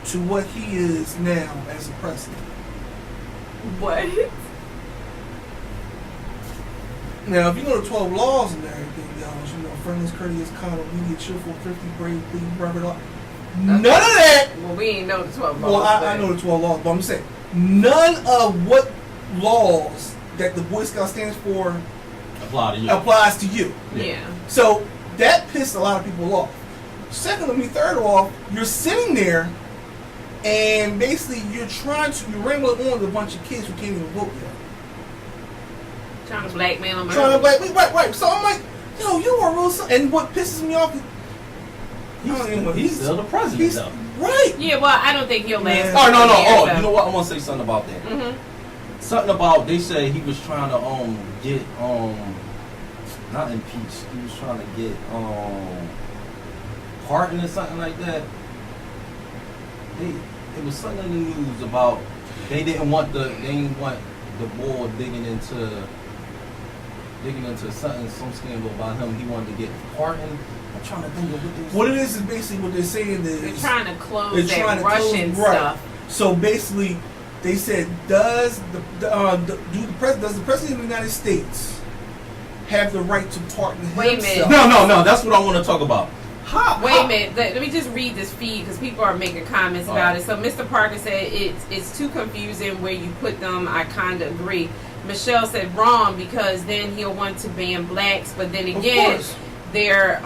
to what he is now as a president. What? Now, if you know the 12 laws and everything, friendless, courteous, kind, obedient, cheerful, thrifty, brave, clean, private, none of that. Well, we ain't know the 12 laws. Well, I know the 12 laws, but I'm saying none of what laws that the Boy Scout stands for applies to you. Yeah. So that pissed a lot of people off. Third of all, you're sitting there and basically you're rambling on with a bunch of kids who can't even vote yet. Trying to blackmail them. Right. So I'm like, yo, you are real. And what pisses me off is he's still the president, though. Right. Yeah, well, I don't think he'll last. Oh, no. Years, you know what? I'm gonna say something about that. Mm-hmm. Something about, they said he was trying to get not impeached. He was trying to get pardoned or something like that. It was something in the news about they didn't want the board digging into some scandal about him. He wanted to get pardoned. I'm trying to think of what it is basically what they're saying is they're trying to close that Russian stuff. So basically, they said, does the President of the United States have the right to pardon himself? Wait a minute. No. That's what I want to talk about. Wait a minute. Let me just read this feed because people are making comments about it. So Mr. Parker said it's too confusing where you put them. I kind of agree. Michelle said wrong because then he'll want to ban blacks, but then again, they're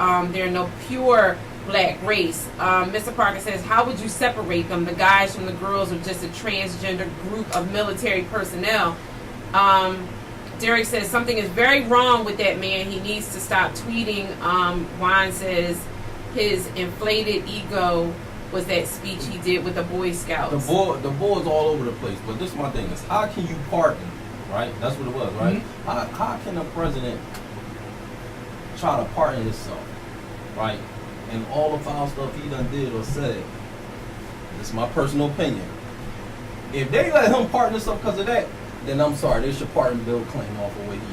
no pure black race. Mr. Parker says, how would you separate them, the guys from the girls, or just a transgender group of military personnel? Derek says something is very wrong with that man. He needs to stop tweeting. Juan says his inflated ego was that speech he did with the Boy Scouts. The board's all over the place. But this is my thing: is how can you pardon? Right, that's what it was. Right? Mm-hmm. How can a president try to pardon himself? Right, and all the foul stuff he done did or said. This is my personal opinion. If they let him pardon himself because of that, then I'm sorry, they should pardon Bill Clinton off of what he did.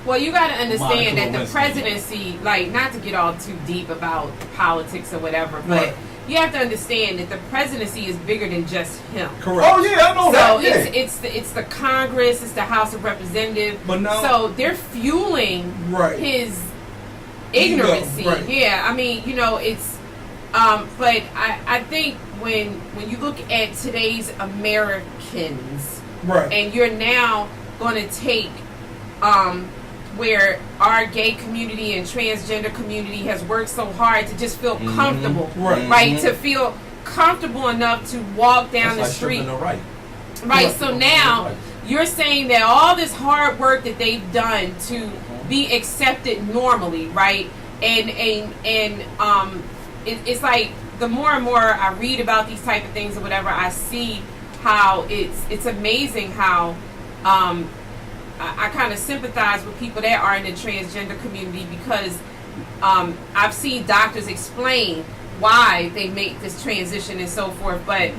Well, you got to understand that the presidency, like, not to get all too deep about politics or whatever, but you have to understand that the presidency is bigger than just him. Correct. Oh yeah, I know that. So it's the Congress, it's the House of Representatives. But now, so they're fueling his ignorancy. Right. Yeah, I mean, it's. But I think when you look at today's Americans, and you're now going to take where our gay community and transgender community has worked so hard to just feel comfortable, right? To feel comfortable enough to walk down the street. Right. So now you're saying that all this hard work that they've done to be accepted normally, right? And it's like the more and more I read about these type of things or whatever, I see how it's amazing how I kind of sympathize with people that are in the transgender community because I've seen doctors explain why they make this transition and so forth, but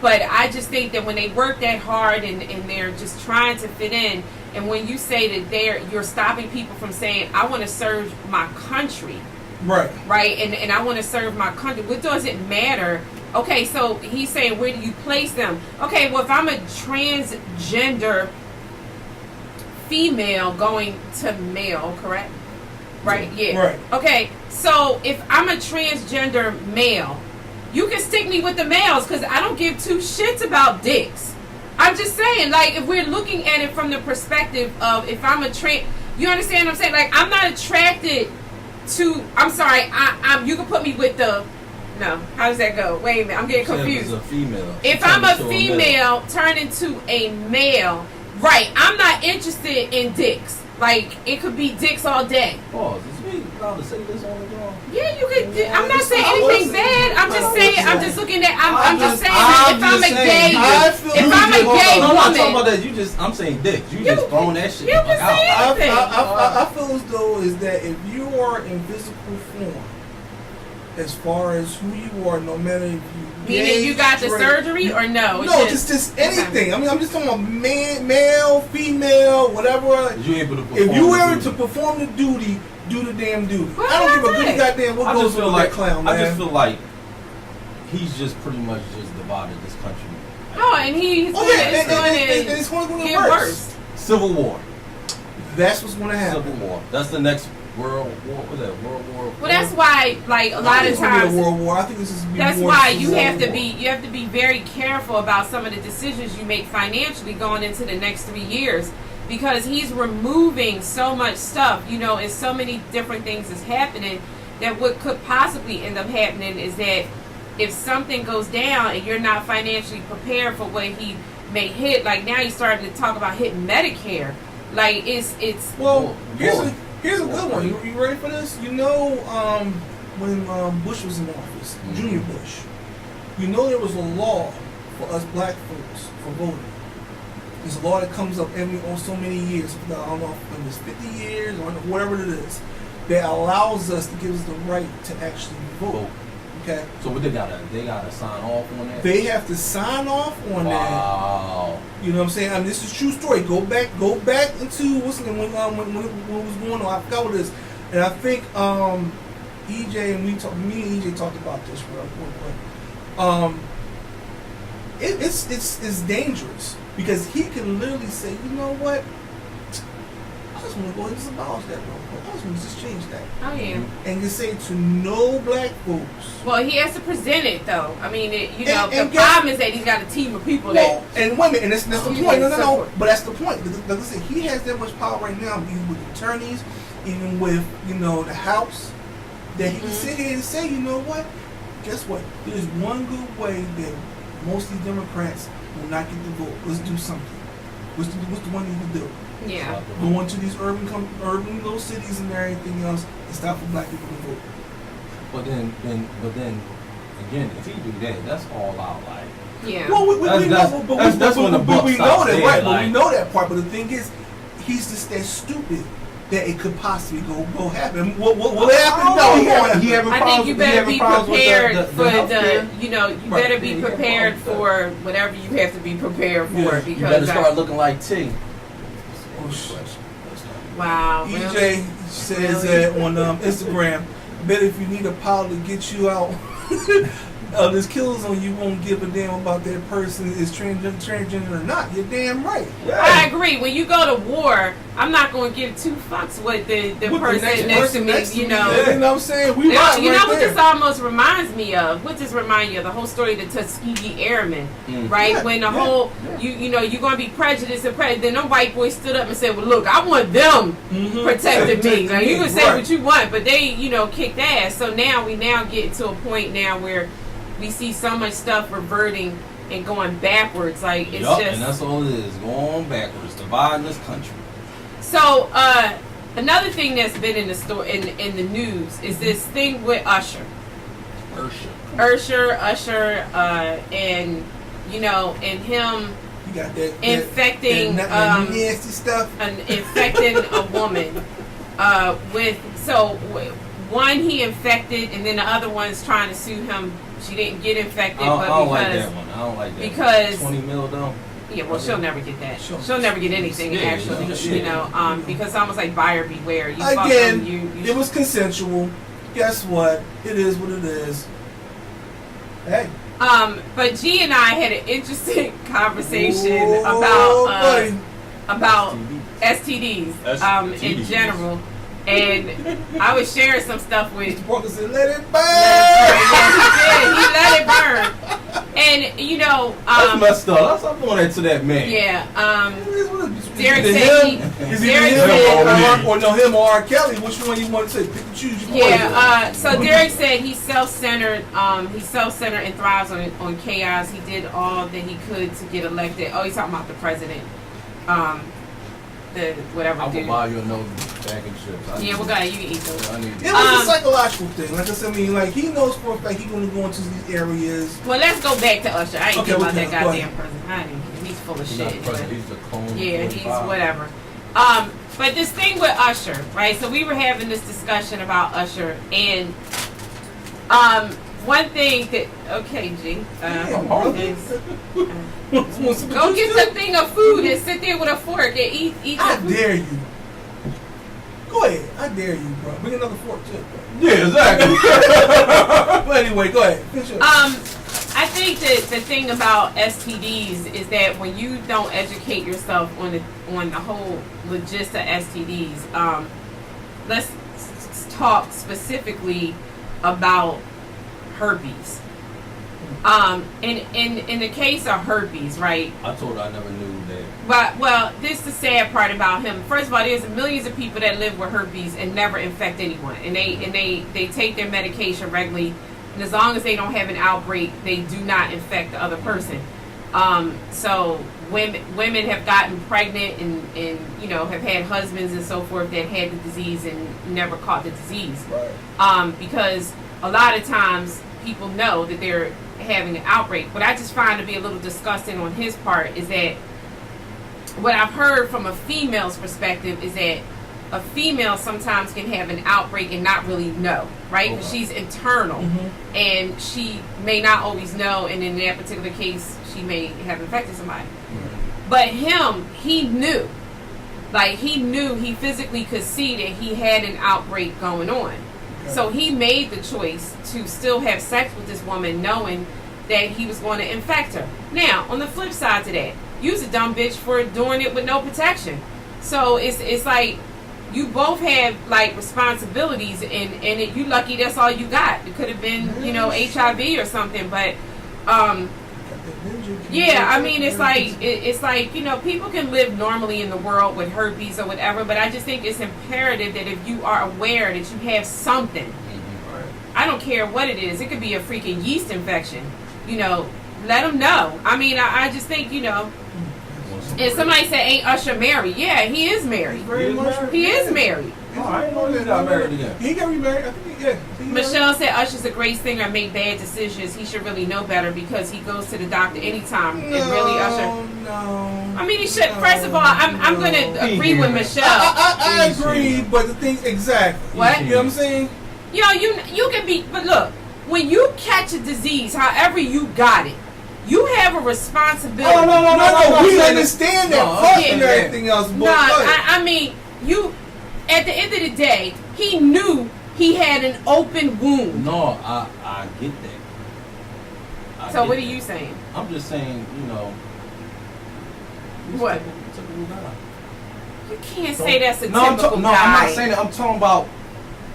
I just think that when they work that hard and they're just trying to fit in, and when you say that you're stopping people from saying, I want to serve my country, right, and I want to serve my country, what does it matter? Okay, so he's saying, where do you place them? Okay, well, if I'm a transgender female going to male, correct? Right, yeah. Right. Okay, so if I'm a transgender male, you can stick me with the males because I don't give two shits about dicks. I'm just saying, like, if we're looking at it from the perspective of if I'm a you understand what I'm saying? Like, I'm not attracted to, I'm sorry, you can put me with the, no, how does that go? Wait a minute, I'm getting confused. A female. If I'm a female, turn into a male, right, I'm not interested in dicks. Like, it could be dicks all day. Pause. Is we allowed to say this on the draw? Yeah, you could. I'm not saying anything bad. I'm just saying. I'm just looking at. I'm just saying that if I'm a gay, if I'm a gay I'm not talking woman, about that. I'm saying dicks. You just throwing that shit you the fuck can say out. anything. I feel as though is that if you are in physical form, as far as who you are, no matter if you meaning you got the surgery or no? No, just anything. I mean, I'm just talking about male, female, whatever. You able to perform if you were the to perform the duty, do the damn duty. What I don't give a did I good say? goddamn what goes on with that clown, man. I just feel like he's just pretty much just divided this country. Oh, and he's it's going to get worse. Civil War. That's what's going to happen. Civil War. That's the next World War. What's that? World War. Well, that's why, like, a lot of times. A World War. I think this is. That's why you have to be very careful about some of the decisions you make financially going into the next 3 years, because he's removing so much stuff, and so many different things is happening that what could possibly end up happening is that if something goes down and you're not financially prepared for what he may hit, like now he's starting to talk about hitting Medicare, like it's. Well, here's a good one. You ready for this? When Bush was in office, Junior Bush, there was a law for us black folks for voting. There's a law that comes up every so many years. I don't know if it's 50 years or whatever it is, that allows us to give us the right to actually vote. Okay. So what they gotta sign off on that? They have to sign off on that. Wow. You know what I'm saying? I mean, this is a true story. Go back into when was going on. I forgot what it is, and I think EJ and me and EJ talked about this real quick. It's dangerous because he can literally say, you know what? I just want to go ahead and just abolish that real quick. I just want to just change that. Oh yeah. And just say to no black folks. Well, he has to present it though. I mean, and the problem is that he's got a team of people and women, and that's the point. No. But that's the point. Like I said, he has that much power right now, even with attorneys, even with the House, that he can sit here and say, you know what? Guess what? There's one good way that most of these Democrats will not get the vote. Let's do something. What's the one thing to do? Yeah. Go into these urban little cities and everything else and stop for black people to vote. But then again, if he do that, that's all out. Like, yeah. Well, we know that, we know that, right? But we know that part. But the thing is, he's just that stupid that it could possibly go happen. Will it happen? No, he having I problems. think you better be prepared for the you better be prepared for whatever you have to be prepared for. Yeah. Because you better start looking like T. Wow. EJ really? says that on Instagram, bet if you need a pilot to get you out of this kill zone, you won't give a damn about that person is transgender or not. You're damn right. Yeah. I agree. When you go to war, I'm not going to give two fucks with the person next to me. You know what I'm saying? You know what this almost reminds me of? What does remind you of? The whole story of the Tuskegee Airmen, right? Yeah, when the whole you're going to be prejudiced and then them white boys stood up and said, "Well, look, I want them protecting me." Now you can say what you want, but they kicked ass. So now we get to a point now where we see so much stuff reverting and going backwards. Like it's just, and that's all it is, going backwards, dividing this country. So another thing that's been in the story in the news is this thing with Usher, and and him infecting that nasty stuff, infecting a woman one he infected, and then the other one's trying to sue him. She didn't get infected, I don't like that one. I don't like that. Because $20 million though. Yeah, well, she'll never get that. She'll never get anything actually. Because it's almost like buyer beware. You it was consensual. Guess what? It is what it is. Hey. But G and I had an interesting conversation about STDs in general. And I was sharing some stuff with. Mr. Parker said, "Let it burn." He let it burn. And you know, that's messed up. Let's stop doing that to that man. Yeah. Derek Is it said him? Is it Derek him said, or no him or R. Kelly? Which one you want to say? Pick and choose. Yeah. So Derek said he's self-centered. He's self-centered and thrives on chaos. He did all that he could to get elected. Oh, he's talking about the president. The whatever. I will dude. buy you another bag of chips. Yeah, we got it. You can eat those. It was a psychological thing. Like I said, I mean, like he knows for a fact he's going to go into these areas. Well, let's go back to Usher. I ain't Okay, care about okay, that go goddamn ahead. president. I ain't, he's full of He's shit. not the president, he's the clone. Yeah, he's 45. whatever. But this thing with Usher, right? So we were having this discussion about Usher, and one thing that go get the thing of food and sit there with a fork and eat. I dare you. Go ahead. I dare you, bro. Bring another fork too. Yeah, exactly. But anyway, go ahead. Finish up. I think that the thing about STDs is that when you don't educate yourself on the whole logist of STDs, let's talk specifically about herpes. In the case of herpes, right? I told her I never knew that. Well, this is the sad part about him. First of all, there's millions of people that live with herpes and never infect anyone, and they take their medication regularly, and as long as they don't have an outbreak, they do not infect the other person. So women have gotten pregnant and you know have had husbands and so forth that had the disease and never caught the disease. Right. Because a lot of times people know that they're having an outbreak. What I just find to be a little disgusting on his part is that what I've heard from a female's perspective is that a female sometimes can have an outbreak and not really know, right? Because she's internal and she may not always know, and in that particular case, she may have infected somebody. But him, he knew. Like, he knew, he physically could see that he had an outbreak going on. So he made the choice to still have sex with this woman knowing that he was going to infect her. Now, on the flip side to that, you's a dumb bitch for doing it with no protection. So it's like you both have like responsibilities and you lucky that's all you got. It could have been, you know, HIV or something, but yeah, I mean it's like you know, people can live normally in the world with herpes or whatever, but I just think it's imperative that if you are aware that you have something, I don't care what it is, it could be a freaking yeast infection, you know, let them know. I mean, I just think, you know, and somebody said, ain't Usher married? Yeah, he is married. He is married. Oh, I didn't know he got married again. He got remarried. I think, yeah. Michelle said Usher's a great singer and make bad decisions. He should really know better because he goes to the doctor anytime. And really, Usher. No. I mean, he should. First of all, I'm going to agree with Michelle. I agree, but the thing, exactly. What? You know what I'm saying? You know, you can be, but look, when you catch a disease, however you got it, you have a responsibility. Oh, no. We understand that part and everything else. But no, I mean, you. At the end of the day, he knew he had an open wound. No, I get that. So what are you saying? I'm just saying, you know. What? Typical guy. You can't say that's a No, typical guy. I'm not saying that. I'm talking about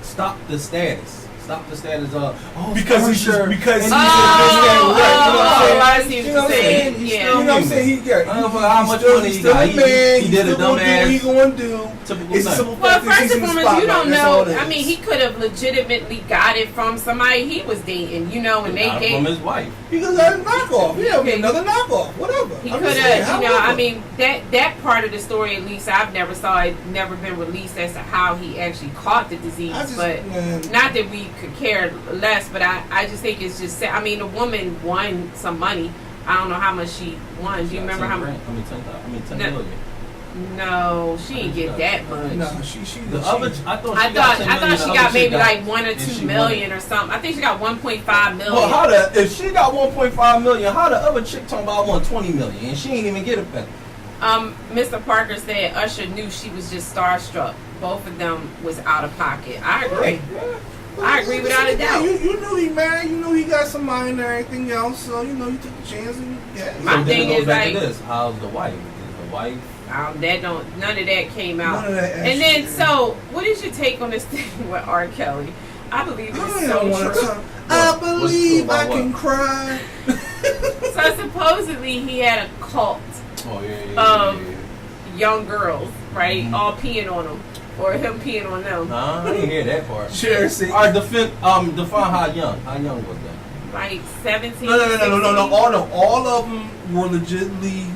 stop the status. Stop the status of because he's sure. because he's I see what you're saying. Yeah. You know what I'm saying? He got. I don't know how much money he got. He did a dumb ass. He gonna do. Typical It's thing. simple Well, fact that first he's and in the foremost, you spotlight. don't That's all know. it I is. mean, he could have legitimately got it from somebody he was dating, you know, and they Got it gave. from his wife. Because that's a knockoff. Yeah, another knockoff. Whatever. He I'm could just saying, have, you know, I however. mean, that part of the story, at least I've never saw it, never been released as to how he actually caught the disease. But not that we could care less, but I just think it's just, I mean, the woman won some money. I don't know how much she won. Do you remember how much? I mean, 10 million. No, she didn't get that much. No, she The other, I thought I she got maybe like 1 or and 2 she million won. or something. I think she got 1.5 million. Well, if she got 1.5 million, how the other chick talking about I want 20 million and she ain't even get it back? Mr. Parker said Usher knew she was just starstruck. Both of them was out of pocket. I agree. Yeah. I agree without a doubt. You knew he married. You knew he got some money and everything else. So you know you took the chance and yeah. My So then thing it goes is back to like, this. How's the wife? Is the wife. None of that came out. None of that And then, actually- so what is your take on this thing with R. Kelly? I believe I it's don't so wanna true. talk. What? I What's true believe about I can what? cry. So supposedly he had a cult Oh yeah. young girls, right? Mhm. All peeing on him, or him peeing on them. Nah, I didn't hear that part. Jersey. All right, define how young. How young was that? Like 17. No. 16, All of them were legitimately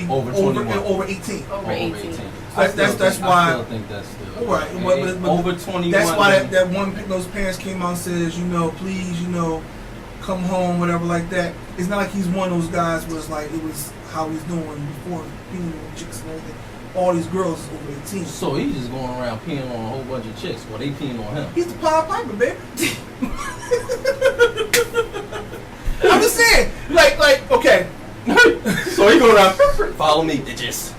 Over 21. over 18. Over 18. That's I why. still think that's still Right, but over 21. That's why that one those parents came out and says, please, come home, whatever like that. It's not like he's one of those guys where it's like it was how he's doing before being with chicks and everything. All these girls is over 18. So he's just going around peeing on a whole bunch of chicks. Well, they peeing on him. He's the Pied Piper, baby. I'm just saying, like, okay. So he go around. Follow me, bitches.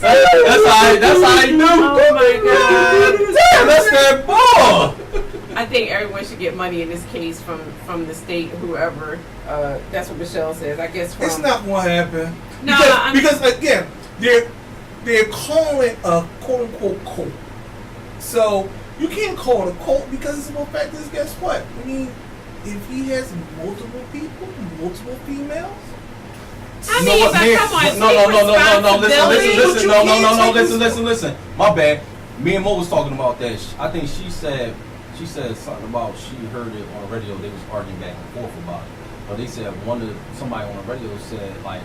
That's how he do. Oh my God. Damn, that's that ball. I think everyone should get money in this case from the state, whoever. That's what Michelle says. I guess from. It's not gonna happen. No, because again, they're calling it a quote unquote cult. So you can't call it a cult because the simple fact is, guess what? I mean, if he has multiple people, multiple females. I You know mean, what, but man? come on, No, listen. Listen. My bad. Me and Mo was talking about that. I think she said something about she heard it on the radio. They was arguing back and forth about it. But they said somebody on the radio said like,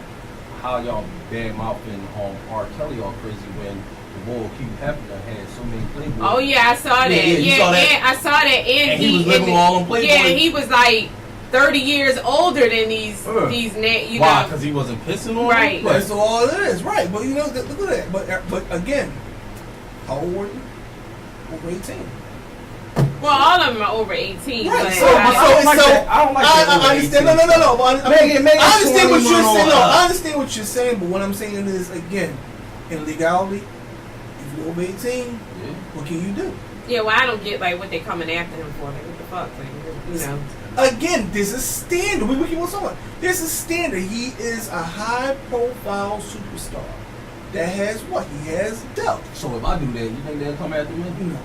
how y'all bad mouthing on R. Kelly all crazy when the boy Hugh Hefner had so many Playboy. Oh yeah, I saw that. you saw that? And I saw that. And he was living with all them Playboy. Yeah, he was like 30 years older than these Why? Because he wasn't pissing on Right. them? That's all it is, right? But look at that. But again, how old were you? Over 18. Well, all of them are over 18. Right. But So I don't like that I understand. No. I understand what you're 21 saying. on No, up. I understand what you're saying. But what I'm saying is, again, in legality, if you're over 18, what can you do? yeah, well, I don't get like what they coming after him for. Like, what the fuck? Like, Again, there's a standard. We keep on talking. There's a standard. He is a high-profile superstar that has what? He has depth. So if I do that, you think they'll come after me? No.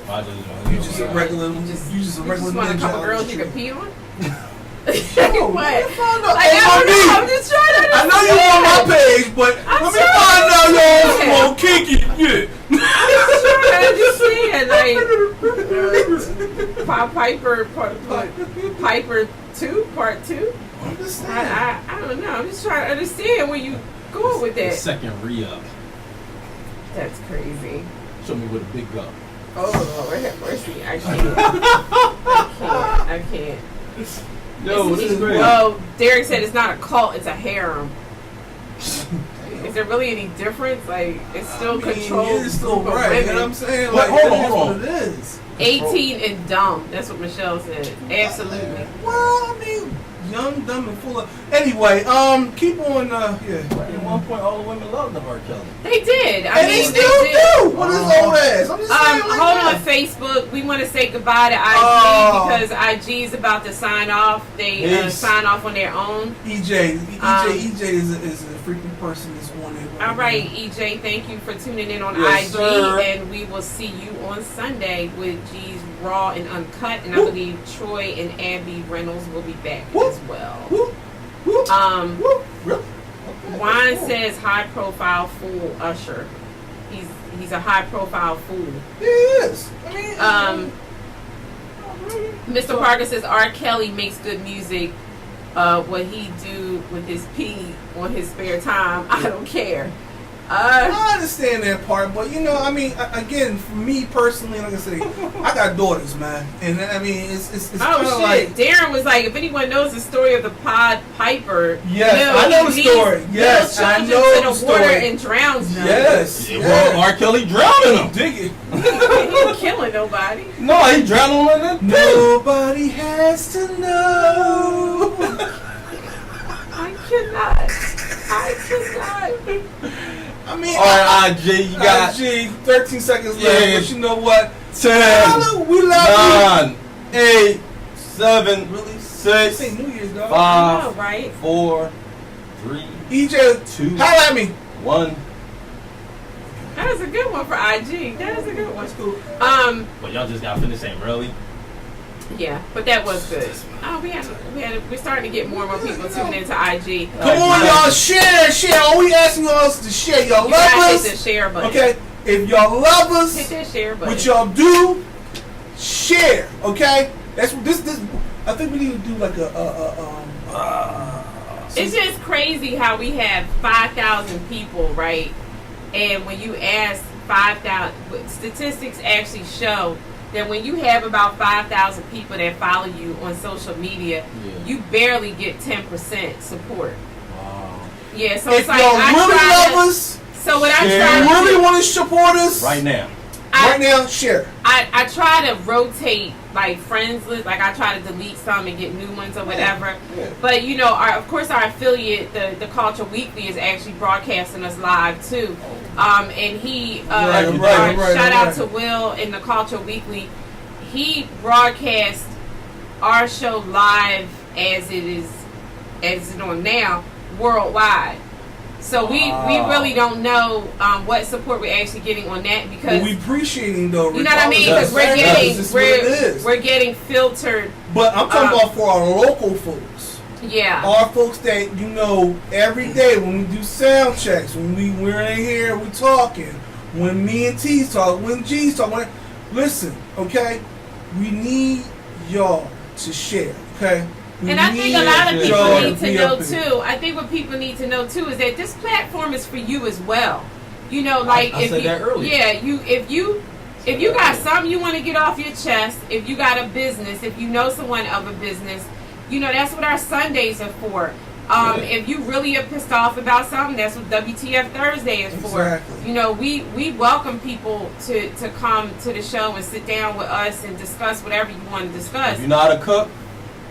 I just, You just a regular. You just a you regular. just want a ninja couple on girls the you street. can pee on? No, What? let me find out. Like, Hey, I don't know. MB, I'm just trying to I know you on my page, but I'm let me sorry. find out Yeah. y'all some kinky shit. Piper Piper 2 part 2. I'm just saying. I don't know. I'm just trying to understand where you going with The that. second re-up. That's crazy. Show me with a big gun. Oh Lord, have mercy. I can't. Yo, this is great. Well, Derek said it's not a cult; it's a harem. Is there really any difference? Like, it's still controlled. It's still group of right. You know women. what I'm saying? But Like, hold that is on. what it is. 18 and dumb. That's what Michelle said. Absolutely. Well, I mean, young, dumb, and full of. Anyway, keep on. At one point, all the women loved the R. Kelly. They did. And they still do. What is old ass? I'm just saying. Like Hold that. on, Facebook. We want to say goodbye to IG Oh. because IG is about to sign off. They Yes. sign off on their own. EJ is a freaking person that's on it. All right, EJ, thank you for tuning in on Yes, IG, sir. and we will see you on Sunday with G's Raw and Uncut, and I Whoop. believe Troy and Abby Reynolds will be back Whoop. as well. Whoop, whoop, whoop. Really? Okay. Juan Cool. says high profile fool Usher. He's a high profile fool. He is. I mean, Mr. Parker says R. Kelly makes good music. What he do with his pee on his spare time, I don't care. I understand that part, but I mean, again, for me personally, like I say, I got daughters, man, and I mean, it's kind of Oh like. shit! Darren was like, if anyone knows the story of the Pied Piper, Yes, I know the story. Yes, I know children the to the water story. and drowns them. Yes. Well, R. Kelly drowning him. Dig it. He ain't killing nobody. No, he drowning him in the pit. Nobody has to know. I cannot. I mean, All right, IG, you got IG, 13 seconds Yeah. left, but you know what? 10, We love 9, 8, 7, Really? 6, This ain't New Year's, dog. 5, Five. right? 4, 3, EJ, 2, holla at me. 1. That is a good one for IG. That is a good one. That's cool. But y'all just got finished saying really? Yeah, but that was good. Oh, we're starting to get more and more people tuning into IG. Come on, y'all, share. All we asking y'all is to share. Y'all You love gotta hit the us. share button. Okay? If y'all love us, Hit that share button. what y'all do, share. Okay? That's what this. I think we need to do like It's just crazy how we have 5,000 people, right? And when you ask 5,000, statistics actually show that when you have about 5,000 people that follow you on social media, you barely get 10% support. Wow. Yeah, so if it's like y'all really love us, So what I Share. try you to really do, want to support us, Right now. right now, share. I try to rotate like friends list, like I try to delete some and get new ones or whatever. Yeah. But you know, of course, our affiliate, the Culture Weekly, is actually broadcasting us live too. And he, shout out to Will in the Culture Weekly. He broadcast our show live as it's on now worldwide. So we really don't know what support we're actually getting on that because But we appreciating though. you know what I mean, because we're getting filtered. But I'm talking about for our local folks. Yeah. Our folks that you know every day when we do sound checks, when we're in here, we talking. When me and T's talk, when G's talk, listen, okay? We need y'all to share, okay? And I think a lot of people need to know here. too. I think what people need to know too is that this platform is for you as well. You know, like I said that earlier. Yeah, if you got something you want to get off your chest, if you got a business, if you know someone of a business, you know that's what our Sundays are for. If you really are pissed off about something, that's what WTF Thursday is for. Exactly. You know, we welcome people to come to the show and sit down with us and discuss whatever you want to discuss. If you're not a cook,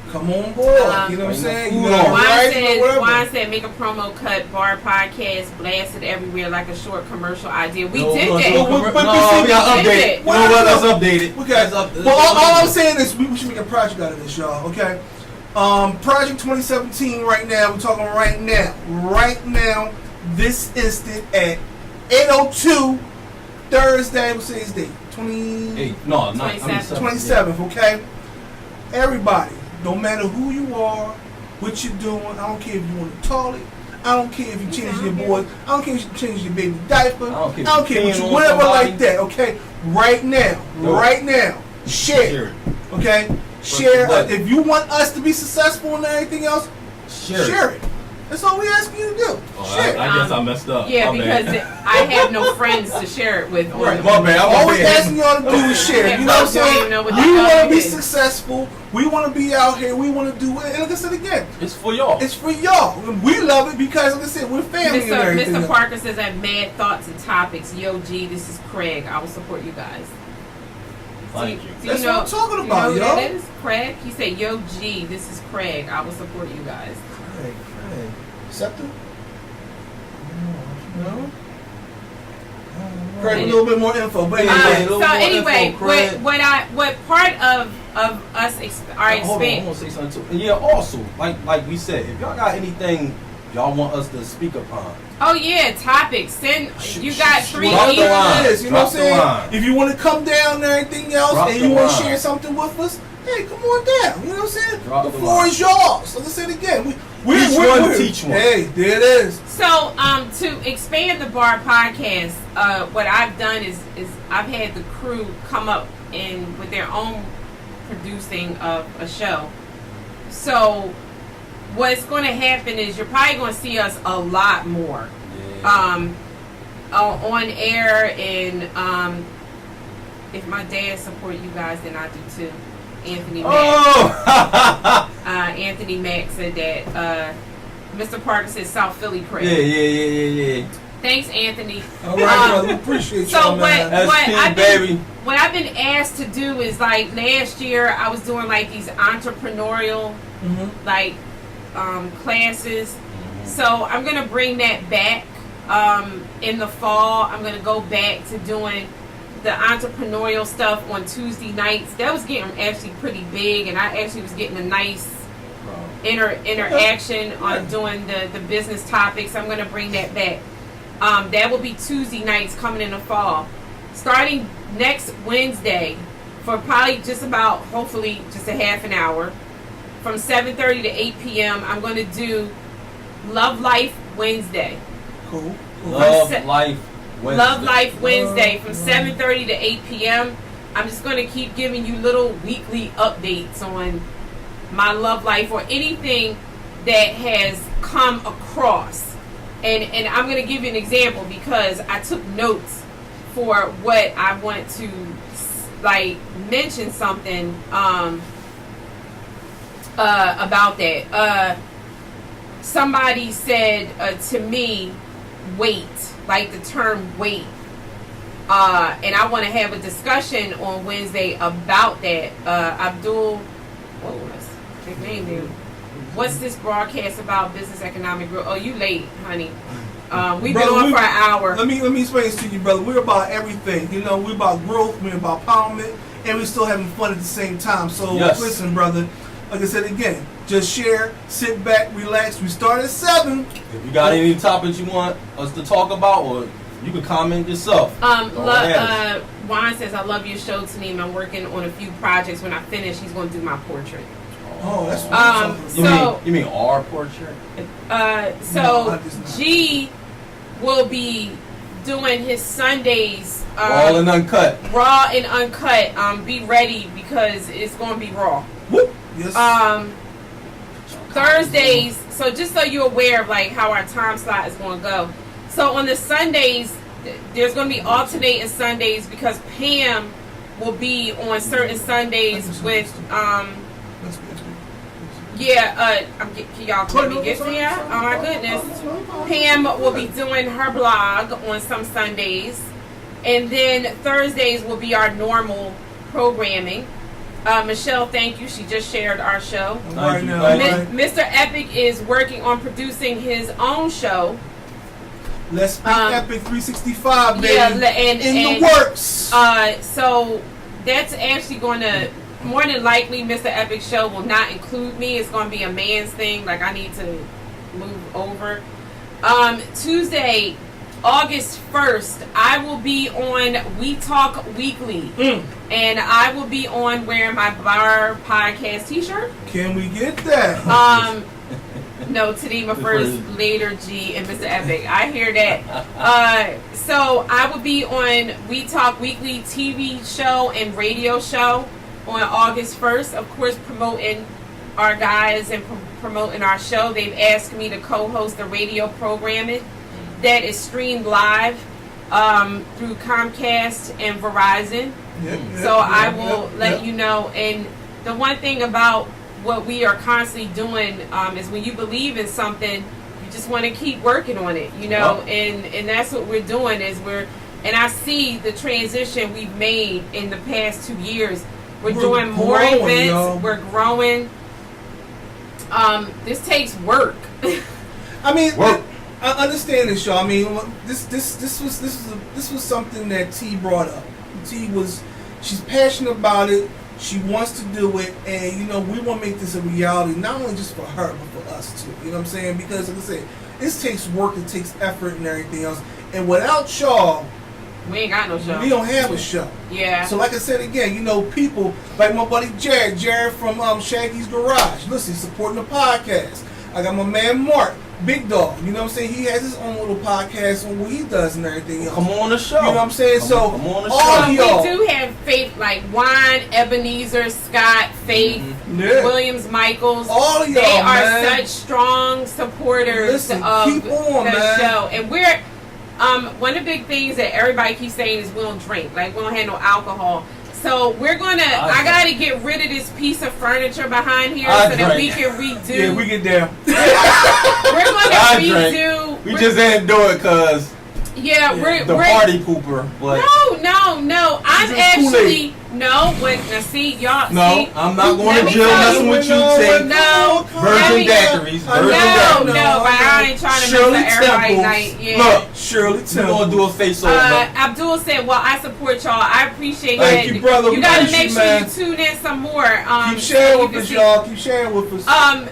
come on board. You know what I'm saying? You know, Juan said make a promo cut, bar podcast, blast it everywhere like a short commercial idea. We did that. We got updated. You know what? That's updated. Well, all I'm saying is we should make a project out of this, y'all. Okay. Project 2017 right now. We're talking right now. Right now, this instant at 8:02 Thursday. What's today's date? 27th. Okay. Everybody, no matter who you are, what you're doing. I don't care if you want to toilet. I don't care if you change your boy. I don't care if you change your baby diaper. I don't care what you whatever like that. Okay. Right now. Share. Okay. Share. If you want us to be successful and everything else, share it. That's all we ask you to do. Share. I guess I messed up. Yeah, because I have no friends to share it with. Right. My bad. All we asking y'all to do is share. You know what I'm saying? We want to be successful. We want to be out here. We want to do it. And like I said again, it's for y'all. It's for y'all. We love it because, like I said, we're family and everything. Mr. Parker says I have mad thoughts and topics. Yo, G, this is Craig. I will support you guys. Thank you. That's what I'm talking about, you know yo. That is Craig. He said, "Yo, G, this is Craig. I will support you guys." Craig. Scepter? No. Craig, a little bit more info, but anyway, what part of us our Hold on, I want to say something too. And yeah, also, like we said, if y'all got anything y'all want us to speak upon. Oh yeah, topics. Send. You got 3 emails. You know what I'm saying? Line. If you want to come down and everything else, and you want to share something with us, hey, come on down. You know what I'm saying? The floor is yours. Like I said again, we're teach one. Hey, there it is. So, to expand the bar podcast, what I've done is I've had the crew come up with their own producing of a show. So, what's going to happen is you're probably going to see us a lot more on air, and if my dad support you guys, then I do too. Anthony Mack. Anthony Mack said that. Mr. Parker said South Philly prayer. Yeah. Thanks, Anthony. All right, brother. Appreciate so y'all, man. What I've been asked to do is, like, last year I was doing like these entrepreneurial classes. So I'm gonna bring that back in the fall. I'm gonna go back to doing the entrepreneurial stuff on Tuesday nights. That was getting actually pretty big, and I actually was getting a nice interaction on doing the business topics. I'm going to bring that back. That will be Tuesday nights coming in the fall. Starting next Wednesday, for probably just about, hopefully, just a half an hour, from 7:30 to 8 p.m., I'm going to do Love Life Wednesday. Cool. Love Life Wednesday. Love Life Wednesday from 7:30 to 8 p.m. I'm just going to keep giving you little weekly updates on my love life or anything that has come across. And I'm going to give you an example because I took notes for what I want to mention something about that. Somebody said to me, wait, like the term wait. And I want to have a discussion on Wednesday about that. Abdul, what's his name there? What's this broadcast about business economic growth? Oh, you late, honey. We've been on for an hour. Let me explain this to you, brother. We're about everything. You know, we're about growth, we're about empowerment, and we're still having fun at the same time. So listen, brother, like I said again, just share, sit back, relax. We start at 7. If you got any topics you want us to talk about, or you can comment yourself. Juan says, I love your show, Taneem. I'm working on a few projects. When I finish, he's going to do my portrait. Oh, that's what you mean our portrait? So G will be doing his Sundays raw and uncut. Raw and uncut. Be ready because it's going to be raw. Whoop. Yes. Thursdays. So just so you're aware of like how our time slot is going to go. So on the Sundays, there's going to be alternating Sundays because Pam will be on certain Sundays with can y'all let me get to you? Oh my goodness. Pam will be doing her blog on some Sundays. And then Thursdays will be our normal programming. Michelle, thank you. She just shared our show. Right now, Mr. Epic is working on producing his own show. Let's be Epic 365, baby. In the works. So that's actually going to, more than likely, Mr. Epic's show will not include me. It's going to be a man's thing. Like, I need to move over. Tuesday, August 1st, I will be on We Talk Weekly. And I will be on wearing my Bar Podcast t-shirt. Can we get that? No, Tadima first, later G, and Mr. Epic. I hear that. So I will be on We Talk Weekly TV show and radio show on August 1st. Of course, promoting our guys and promoting our show. They've asked me to co-host the radio programming that is streamed live through Comcast and Verizon. I will let you know. And the one thing about what we are constantly doing is when you believe in something, you just want to keep working on it, you know, and that's what we're doing and I see the transition we've made in the past 2 years. We're doing more events, y'all. We're growing. This takes work. I mean, I understand this, y'all. I mean, this was something that T brought up. She's passionate about it. She wants to do it, and you know we want to make this a reality, not only just for her, but for us too. You know what I'm saying? Because like I said, this takes work, it takes effort, and everything else. And without y'all, we ain't got no show. We don't have a show. Yeah. So like I said again, you know, people like my buddy Jared from Shaggy's Garage. Listen, supporting the podcast. I got my man Mark, Big Dog. You know what I'm saying? He has his own little podcast on what he does and everything else. Come on the show. You know what I'm saying? Come on the show. All y'all. We do have Faith, like Juan, Ebenezer, Scott, Faith, Williams, Michaels. All y'all, they are man. such strong supporters of the show. And we're one of the big things that everybody keeps saying is we don't drink. Like, we don't have no alcohol. So we're I gotta get rid of this piece of furniture behind here that we can redo. Yeah, we get down. We're gonna redo. We just didn't do it because we're party pooper. But no. I'm actually No, wait, now see, y'all. No, see, I'm not going let to me jail tell messing you- with you, Tate. No, Virgin daiquiris. no, but I ain't trying to Shirley mess with everybody Temples. night. Yeah. Look, Shirley We're Temple. going to do a face off. Abdul said, "Well, I support y'all. I appreciate Thank that. you, brother. You gotta Appreciate make you, sure man. you tune in some more. Keep sharing so you with can us, see- y'all. Keep sharing with us.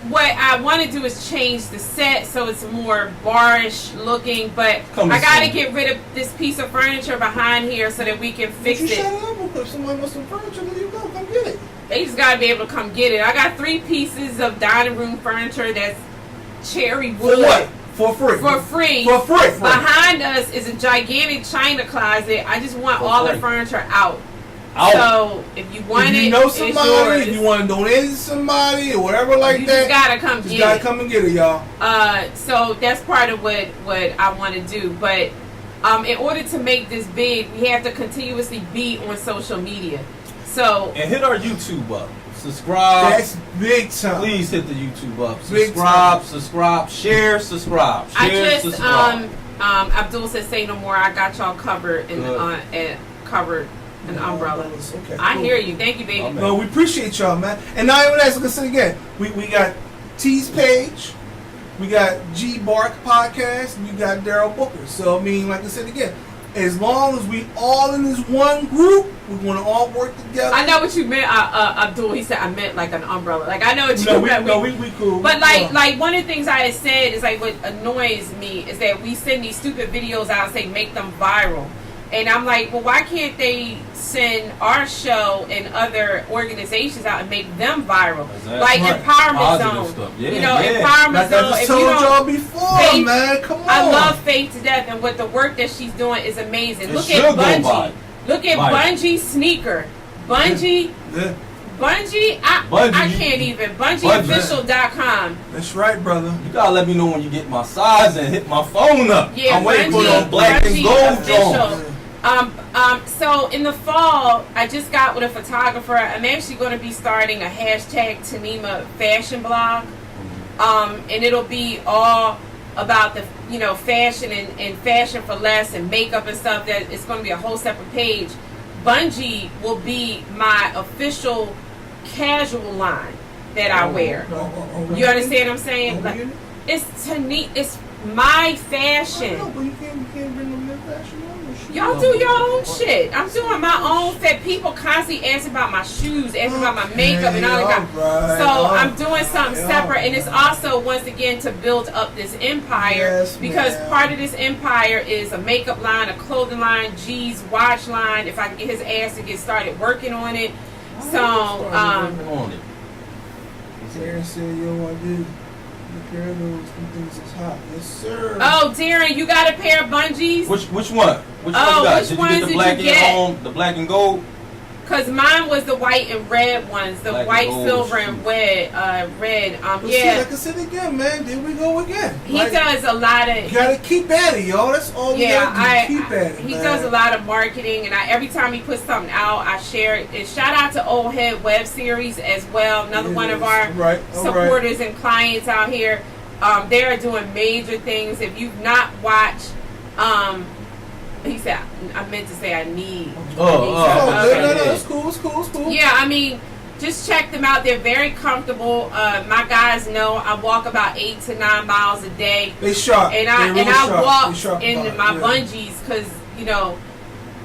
What I want to do is change the set so it's more barish looking, but Come I got to see. get rid of this piece of furniture behind here so that we can fix you it. shut up because somebody wants some furniture. There you go. Come get it. They just got to be able to come get it. I got 3 pieces of dining room furniture that's cherry For wood. what? For free. For free. For free. Behind us is a gigantic china closet. I just want For all free. the furniture out. Out. So if you want If it, you know it's somebody, yours. if you want to donate it to somebody or whatever like you that, just gotta come just get gotta it. come and get it, y'all. So that's part of what I want to do. But in order to make this big, we have to continuously be on social media. So And hit our YouTube up. Subscribe. That's big time. Please hit the YouTube up. Big Subscribe, share, subscribe. I Share, just subscribe. Abdul said, "Say no more. I got y'all covered and Good. covered an umbrella." Okay, I cool. hear you. Thank you, baby. Amen. No, we appreciate y'all, man. And not even that, so listen again. We got T's page, we got G Bark podcast, and we got Daryl Booker. So I mean, like I said again, as long as we all in this one group, we're gonna all work together. I know what you meant, Abdul. He said I meant like an umbrella. Like I know what you meant. We cool. But Yeah. like one of the things I had said is like what annoys me is that we send these stupid videos out and say make them viral. And I'm like, well, why can't they send our show and other organizations out and make them viral? Exactly. Like Right. Empowerment Positive Zone. stuff. Yeah, You know, yeah. Empowerment like I Zone. just If told you y'all don't, before, Faith- man. Come on. I love Faith to death, and what the work that she's doing is amazing. It Look should at go Bungie. by. Look at Right. Bungie sneaker. Bungie. Yeah, Bungie, I Bungie. can't even. Bungie. BungieOfficial.com. that's right, brother. You gotta let me know when you get my size and hit my phone up. Yeah, I'm waiting for Bungie- them black and Bungie gold Official. Jones. So in the fall, I just got with a photographer. I'm actually going to be starting a hashtag Tanima fashion blog. And it'll be all about the, fashion and fashion for less and makeup and stuff. That it's going to be a whole separate page. Bungie will be my official casual line that I wear. You understand what I'm saying? Like, it's it's my fashion. No, but you can't bring them in fashion. Y'all do your own shit. I'm doing my own fit. People constantly ask about my shoes, ask about my makeup and all that. Right, So I'm doing something yeah. separate, and it's also once again to build up this empire Yes, because ma'am. part of this empire is a makeup line, a clothing line, G's watch line. If I can get his ass to get started working on it, so On it. Darren said, yo, I did. The pair of those things is hot. Yes, sir. oh Darren, you got a pair of bungees? Which one? Which Oh, one you got? which Did you ones get the did black you get? and the black and gold? Cause mine was the white and red ones, the Black and white, gold silver, shoes. and red. But see, Yeah, like I said again, man, there we go again. he Like, does a lot of. You gotta keep at it, y'all. That's all we Yeah, gotta do. Keep at it, he man. does a lot of marketing, and every time he puts something out, I share it. And shout out to Old Head Web Series as well, another one of our Right, all right. supporters and clients out here. They are doing major things. If you've not watched, he said, I meant to say I need. Oh, Okay. no, it's cool, it's cool, it's cool. Yeah, I mean, just check them out. They're very comfortable. My guys know I walk about 8 to 9 miles a day. They sharp. And They I really and I sharp. They walked sharp in about it, my yeah. bungees because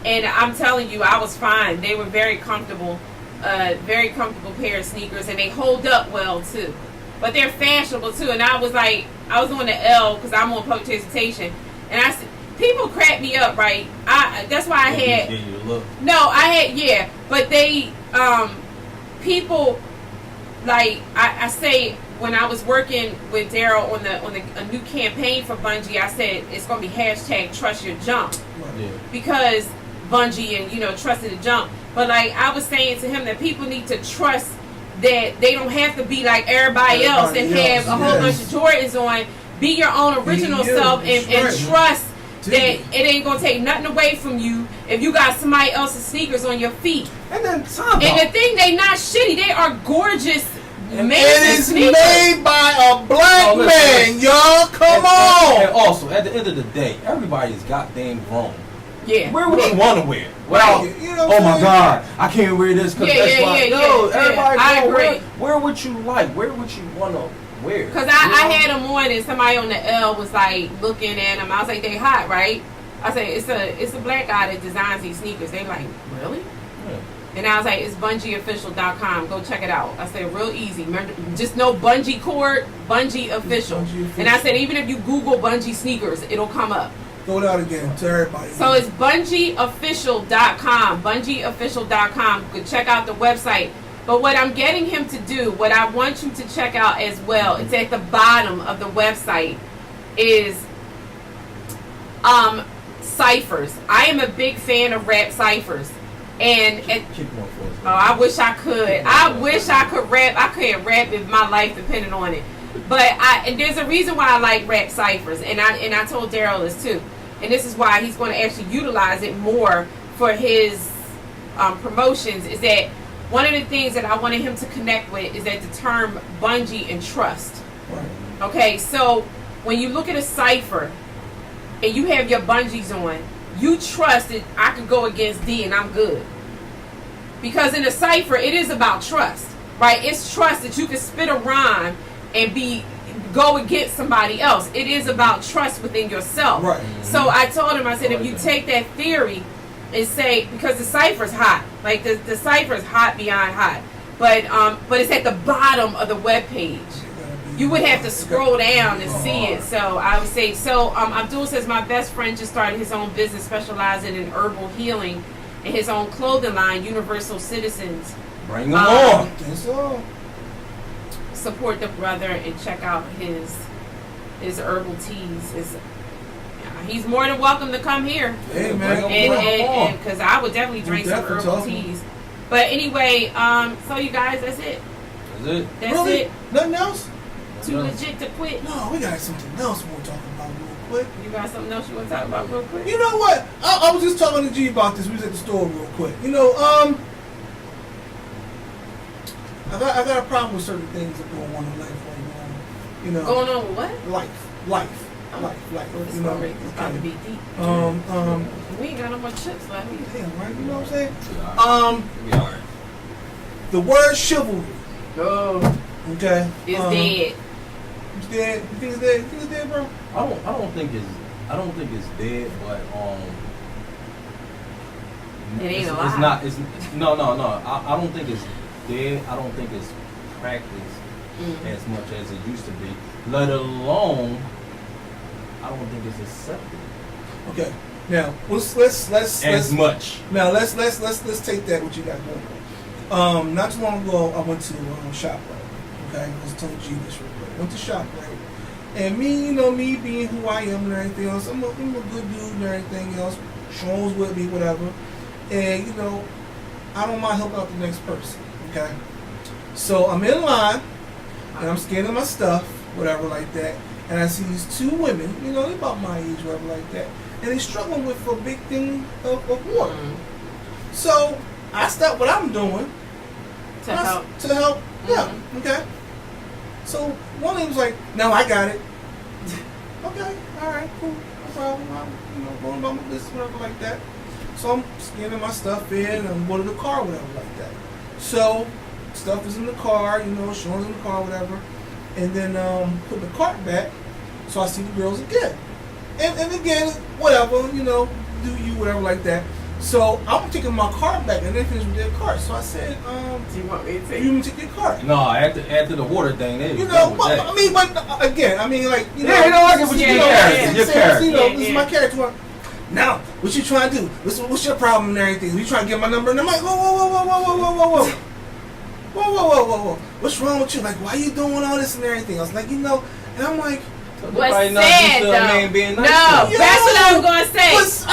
and I'm telling you, I was fine. They were very comfortable pair of sneakers, and they hold up well too. But they're fashionable too. And I was on the L because I'm on public transportation, and I said, people crack me up, right? That's why I had. Give you a look. No, I had, yeah, but they, people, like, I say, when I was working with Daryl on a new campaign for Bungie, I said, it's going to be hashtag trust your jump, Yeah. because Bungie and, trusting the jump, but like, I was saying to him that people need to trust that they don't have to be like everybody else and have a whole bunch of Jordans on. Be your own original Be you. self and That's right. trust Dude. that it ain't gonna take nothing away from you if you got somebody else's sneakers on your feet. And then time And the out. thing, they not shitty. They are gorgeous. It Amazing is sneakers. made by a black Oh, listen, man, y'all. Come And on. also, at the end of the day, everybody is goddamn grown. Yeah. Wear what you Yeah. want to wear. Well, You know what oh I'm my saying? God, I can't wear this because Yeah, that's yeah, why. yeah, No, yeah, everybody yeah. I go agree. wear what you like. Wear what you want to wear. Cause I had them on and somebody on the L was like looking at them. I was like, they hot, right? I said, it's a black guy that designs these sneakers. They like, really? Yeah. And I was like, it's bungieofficial.com. Go check it out. I said, real easy. Remember, just no bungee cord, bungee official. And I said, even if you Google bungee sneakers, it'll come up. Throw it out again to everybody. So it's bungieofficial.com. Bungieofficial.com. Go check out the website. But what I'm getting him to do, what I want you to check out as well, it's at the bottom of the website, is ciphers. I am a big fan of rap ciphers. And Kick one for us. oh, I wish I could. I wish I could rap. I couldn't rap if my life depended on it. But and there's a reason why I like rap ciphers, and I told Daryl this too, and this is why he's going to actually utilize it more for his promotions. Is that one of the things that I wanted him to connect with is that the term bungee and trust. Right. Okay, so when you look at a cipher and you have your bungees on, you trust that I could go against D and I'm good. Because in a cipher, it is about trust, right? It's trust that you can spit a rhyme and go against somebody else. It is about trust within yourself. Right. So I told him, I said, if you take that theory and say, because the cipher's hot, like the cipher's hot beyond hot, but it's at the bottom of the web page. You would have to scroll down and see it. So I would say, Abdul says, my best friend just started his own business specializing in herbal healing and his own clothing line, Universal Citizens. Bring them on. That's all. Support the brother and check out his herbal teas. He's more than welcome to come here. Hey, man. And because I would definitely drink some definitely herbal talk. teas. But anyway, so you guys, that's it. Is it? That's Really? it. Nothing else? Too legit to quit. No, we got something else we're talking about real quick. You got something else you want to talk about real quick? You know what? I was just talking to G about this. We was at the store real quick. You know, I got a problem with certain things that go on in life right now. You know, Going on with what? life. It's You know, it's about to be deep. We ain't got no more chips left. damn, right? You know what I'm saying? We are. The word chivalry. Oh, Okay, it's dead. It's dead. You think it's dead? You think it's dead, bro? I don't think it's dead, but It ain't it's alive. not. It's no. I don't think it's dead. I don't think it's practiced as much as it used to be. Let alone, I don't think it's accepted Okay. Now let's as much. Now let's take that what you got going on. Not too long ago, I went to ShopRite. Okay, I was telling G this real quick. Went to ShopRite, and me being who I am and everything else, I'm a good dude and everything else. Sean's with me, whatever, and I don't mind helping out the next person. Okay, so I'm in line and I'm scanning my stuff, whatever like that, and I see these two women, they're about my age, whatever like that, and they're struggling with a big thing of water. So I stopped what I'm doing To help. Yeah, okay. So one of them was like, "No, I got it." Okay, all right, cool, no problem. I'm going about my business, whatever like that. So I'm scanning my stuff in, I'm going to the car, whatever like that. So stuff is in the car, Sean's in the car, whatever, and then put the cart back. So I see the girls again, and again, whatever, do you, whatever like that. So I'm taking my cart back, and they finished with their cart. So I said, Do you want me to take? "You want to take your cart?" No, after the water thing, they But like, I get what you Yeah, character. Your character. This is my character. Now, what you trying to do? What's your problem and everything? You trying to get my number? And I'm like, whoa. What's wrong with you? Like, why you doing all this and everything? I was like, and I'm like, What's Nobody not sad used to a though? man being nice No, to them. that's what I was gonna say. It's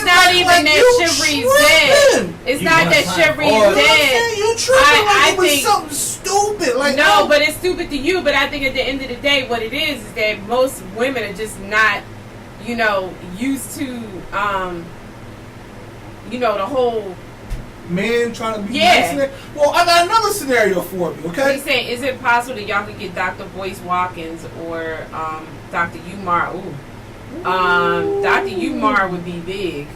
not even that chivalry's dead. It's You not want that time. chivalry's Oh, dead. You tripping I like it was think- something stupid. Like, No, but it's stupid to you. But I think at the end of the day, what it is that most women are just not, used to, the whole. man trying to be Yeah. nice. Well, I got another scenario for you. Okay. He's saying, is it possible that y'all could get Dr. Boyce Watkins or Dr. Umar? Ooh. Dr. Umar would be big.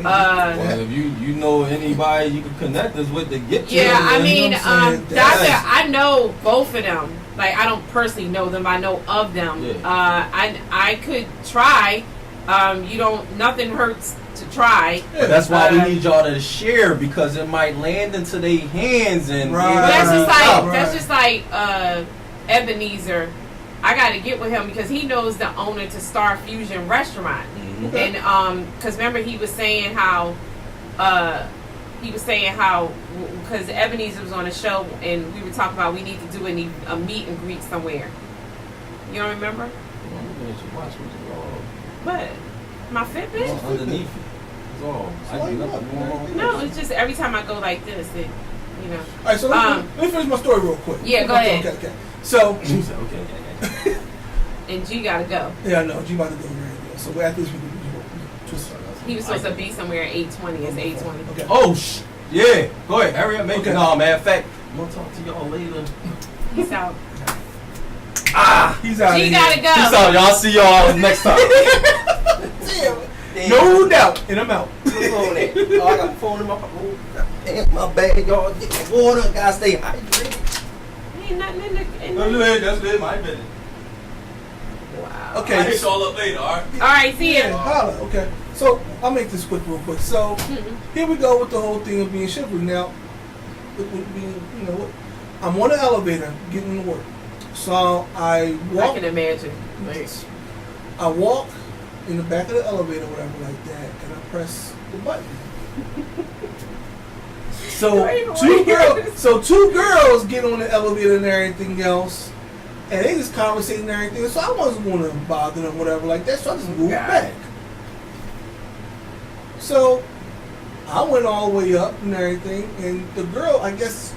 Well, if you know anybody you can connect us with to get you. Yeah, I mean, Doctor, I know both of them. Like, I don't personally know them. I know of them. Yeah. I could try. Nothing hurts to try. But that's why we need y'all to share, because it might land into their hands and Right. But Right. that's just like Ebenezer. I got to get with him because he knows the owner to Star Fusion Restaurant. Mhm. And because remember he was saying how because Ebenezer was on a show and we were talking about we need to do a meet and greet somewhere. You don't remember? What? My Fitbit? Underneath it. That's all. I do nothing wrong. No, it's just every time I go like this, it, you know. All right, so let me finish my story real quick. Yeah, go ahead. Okay. So, She said, okay. And G gotta go. yeah, no, G about to go right now. So after this, we just. He was supposed to be somewhere at 8:20. It's 8:20. Okay. Oh, yeah. Go ahead. Hurry up. Make Okay. it. No, matter of fact, I'm going to talk to y'all later. He's out. He's out. G of gotta here. go. Peace out. Y'all see y'all next time. Damn. No doubt. And I'm out. What's on there? Oh, I got the phone in my pocket. Damn, my bag, y'all. Get that water. Gotta stay hydrated. Ain't nothing in the. That's it. My business. Wow. Okay. I'll hit y'all up later, all right? All right. See Yeah, ya. holla. Okay. So I'll make this quick, real quick. So here we go with the whole thing of being chivalry. Now, with being, I'm on the elevator getting to work. So I walk. I can imagine. I walk in the back of the elevator, whatever, like that, and I press the button. So two girls get on the elevator and everything else, and they just conversating and everything. So I wasn't going to bother them, whatever, like that. So I just moved back. So I went all the way up and everything, and the girl, I guess,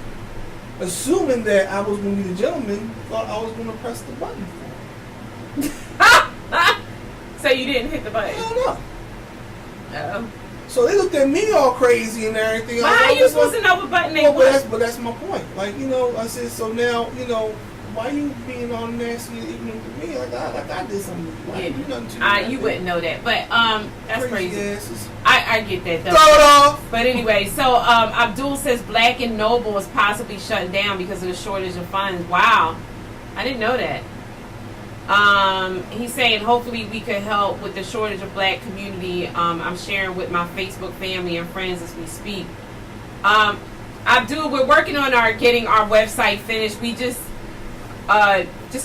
assuming that I was going to be the gentleman, thought I was going to press the button for her. So you didn't hit the I button. don't know. Oh. So they looked at me all crazy and everything. But how you supposed to know what button they Well, want? but that's my point. Like, I said, so now, why you being all nasty and ignorant to me? Like I did something. Why Yeah. you do nothing to me? You wouldn't know that, but that's crazy. Asses. I get that though. Throw it off. But anyway, so Abdul says Black and Noble is possibly shutting down because of the shortage of funds. Wow, I didn't know that. He's saying hopefully we could help with the shortage of Black community. I'm sharing with my Facebook family and friends as we speak. Abdul, we're working on getting our website finished. We just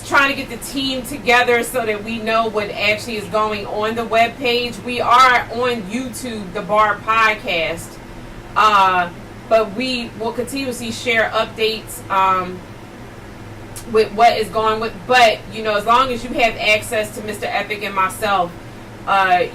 trying to get the team together so that we know what actually is going on the webpage. We are on YouTube, the Bar Podcast, but we will continuously share updates with what is going with. But as long as you have access to Mr. Epic and myself,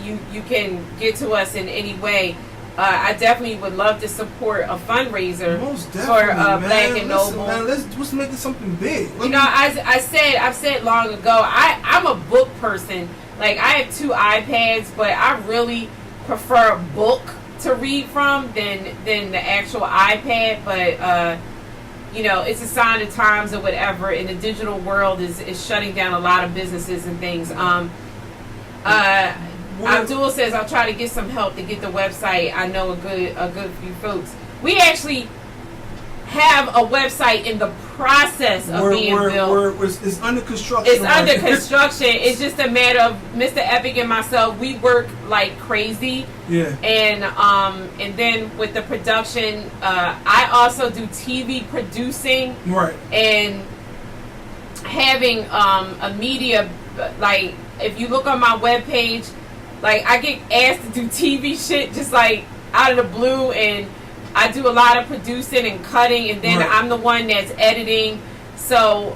you can get to us in any way. I definitely would love to support a fundraiser for Black and Noble. Man, let's make it something big. I've said long ago, I'm a book person. Like, I have 2 iPads, but I really prefer a book to read from than the actual iPad. But it's a sign of times or whatever. And the digital world is shutting down a lot of businesses and things. Abdul says I'll try to get some help to get the website. I know a good few folks. We actually have a website in the process of being built. It's under construction. It's under construction. It's just a matter of Mr. Epic and myself. We work like crazy. Yeah. And then with the production, I also do TV producing. Right. And having a media, like, if you look on my webpage, like, I get asked to do TV shit just like out of the blue, and I do a lot of producing and cutting, and then I'm the one that's editing. So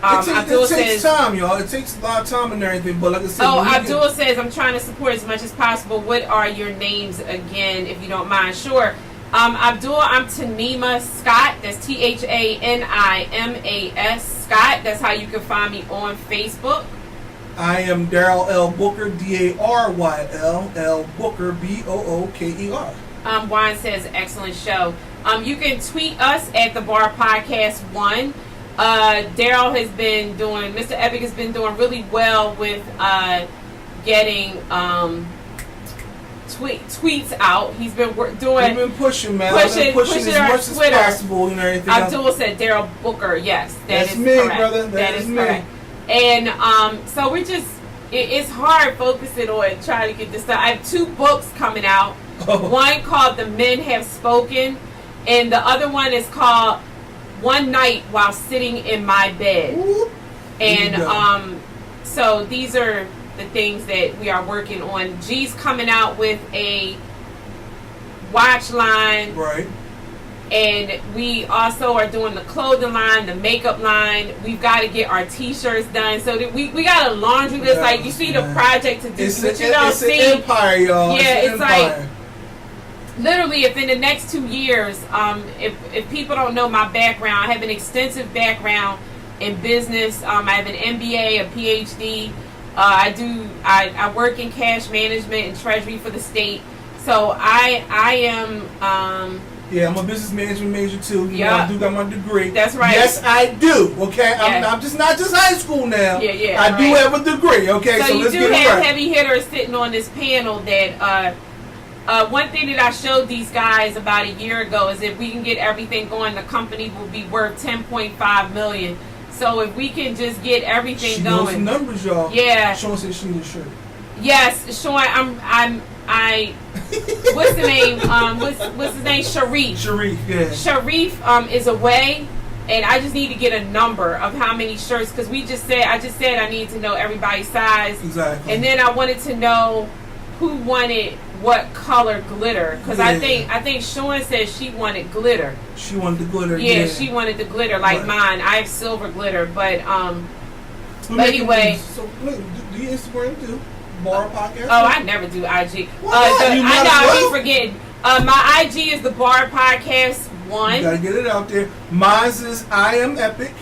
it takes time, y'all. It takes a lot of time and everything. But like I said, Abdul says I'm trying to support as much as possible. What are your names again, if you don't mind? Sure. Abdul, I'm Tanima Scott. That's THANIMAS Scott. That's how you can find me on Facebook. I am Daryl L. Booker, DARYL L. Booker, BOOKER. Wine says excellent show. You can tweet us at the Bar Podcast 1. Daryl has been doing, Mr. Epic has been doing really well with getting tweets out. He's been doing. We've been pushing, man. Pushing as much Twitter. as possible and everything. Abdul said Daryl Booker. Yes, that's is me, correct. brother. That is me. correct. And so we're just. It's hard focusing on trying to get this stuff. I have 2 books coming out. Oh. One called The Men Have Spoken, and the other one is called One Night While Sitting in My Bed. Ooh. And so these are the things that we are working on. G's coming out with a watch line. Right. And we also are doing the clothing line, the makeup line. We've got to get our T-shirts done. So that we got a laundry list. Like, you see the project to do, but you don't see. It's an empire, y'all. Yeah, it's empire. like, literally, if in the next 2 years, if people don't know my background, I have an extensive background in business. I have an MBA, a PhD. I work in cash management and treasury for the state. So I am. Yeah, I'm a business management major too. Yeah, I do got my degree. That's right. Yes, I do. Okay, Yeah. I'm just not just high school now. Yeah. I do have a degree. Okay, so you let's do get it have right. heavy hitters sitting on this panel. That one thing that I showed these guys about a year ago is if we can get everything going, the company will be worth $10.5 million. So if we can just get everything she going, knows some numbers, y'all. Yeah. Sean said she needs a shirt. Yes, Sean. What's the name? What's his name? Sharif, yeah. Sharif is away, and I just need to get a number of how many shirts, because I just said I need to know everybody's size. Exactly. And then I wanted to know who wanted what color glitter, because I think Sean said she wanted glitter. She wanted the glitter. Yeah, she wanted the glitter like right. mine. I have silver glitter, but anyway. So do you Instagram too? Bar podcast? Oh, I never do IG. I be forgetting. My IG is the Bar Podcast 1. You gotta get it out there. Mine is I Am Epic.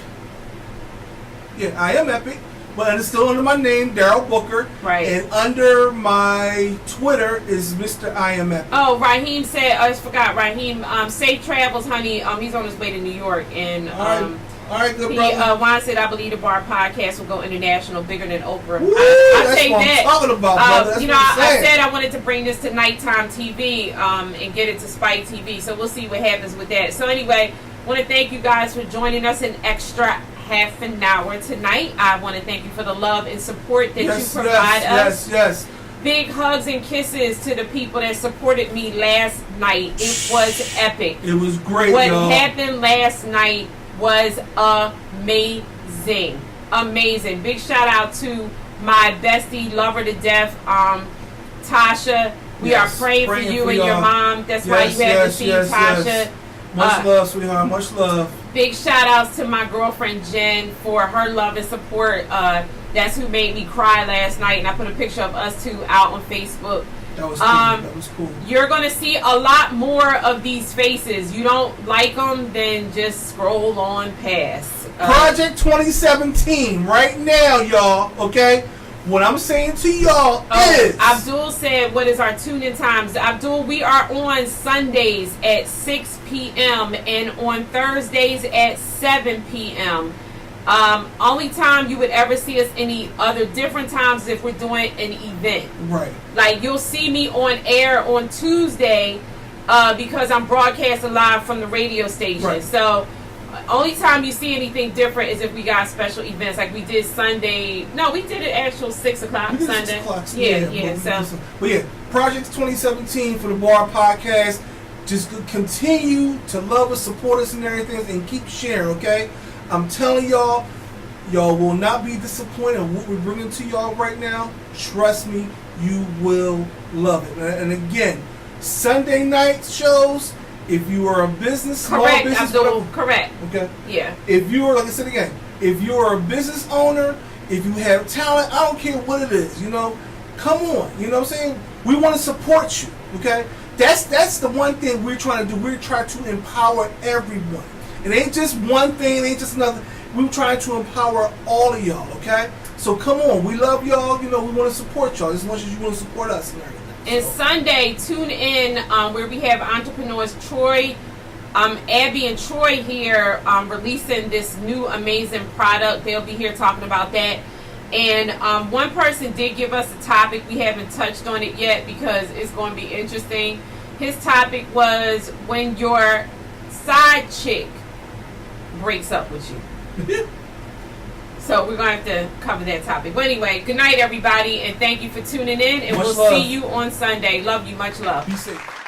Yeah, I Am Epic. But it's still under my name, Daryl Booker. Right. And under my Twitter is Mr. I Am Epic. Oh, Raheem said, I just forgot, Raheem, safe travels, honey. He's on his way to New York. And all right, good brother. Juan said, I believe the Bar Podcast will go international, bigger than Oprah. Woo, I'll that's take what that. I'm talking about, brother. That's what I'm I saying. said I wanted to bring this to nighttime TV and get it to Spike TV. So we'll see what happens with that. So anyway, I want to thank you guys for joining us an extra half an hour tonight. I want to thank you for the love and support that you provide us. Yes. Big hugs and kisses to the people that supported me last night. It was epic. It was great, What y'all. happened last night was amazing. Amazing. Big shout out to my bestie, lover to death, Tasha. We are praying for you and your mom. That's why you haven't seen Tasha. Yes. Much love, sweetheart. Much love. Big shout outs to my girlfriend Jen for her love and support. That's who made me cry last night, and I put a picture of us two out on Facebook. That was cool. That was cool. You're going to see a lot more of these faces. You don't like them, then just scroll on past. Project 2017 right now, y'all. Okay? What I'm saying to y'all is... Abdul said, what is our tune-in times? Abdul, we are on Sundays at 6 p.m. and on Thursdays at 7 p.m. Only time you would ever see us any other different times if we're doing an event. Right. Like, you'll see me on air on Tuesday because I'm broadcasting live from the radio station. Right. So... only time you see anything different is if we got special events, like we did Sunday. No, we did an actual 6 o'clock Sunday. 6 o'clock. Yeah. But yeah, Project 2017 for the Bar Podcast. Just continue to love us, support us, and everything, and keep sharing. Okay, I'm telling y'all will not be disappointed in what we're bringing to y'all right now. Trust me, you will love it. And again, Sunday night shows. If you are a business, small business, correct. Okay. Yeah. If you are, like I said again, if you are a business owner, if you have talent, I don't care what it is, come on. You know what I'm saying? We want to support you. Okay. That's the one thing we're trying to do. We're trying to empower everyone. It ain't just one thing. It ain't just another. We're trying to empower all of y'all. Okay. So come on. We love y'all. We want to support y'all as much as you want to support us and everything. And Sunday, tune in where we have entrepreneurs Troy, Abby and Troy here releasing this new amazing product. They'll be here talking about that. And one person did give us a topic. We haven't touched on it yet because it's going to be interesting. His topic was when your side chick breaks up with you. So we're going to have to cover that topic. But anyway, good night, everybody, and thank you for tuning in. And Much we'll love. see you on Sunday. Love you. Much love. Be safe.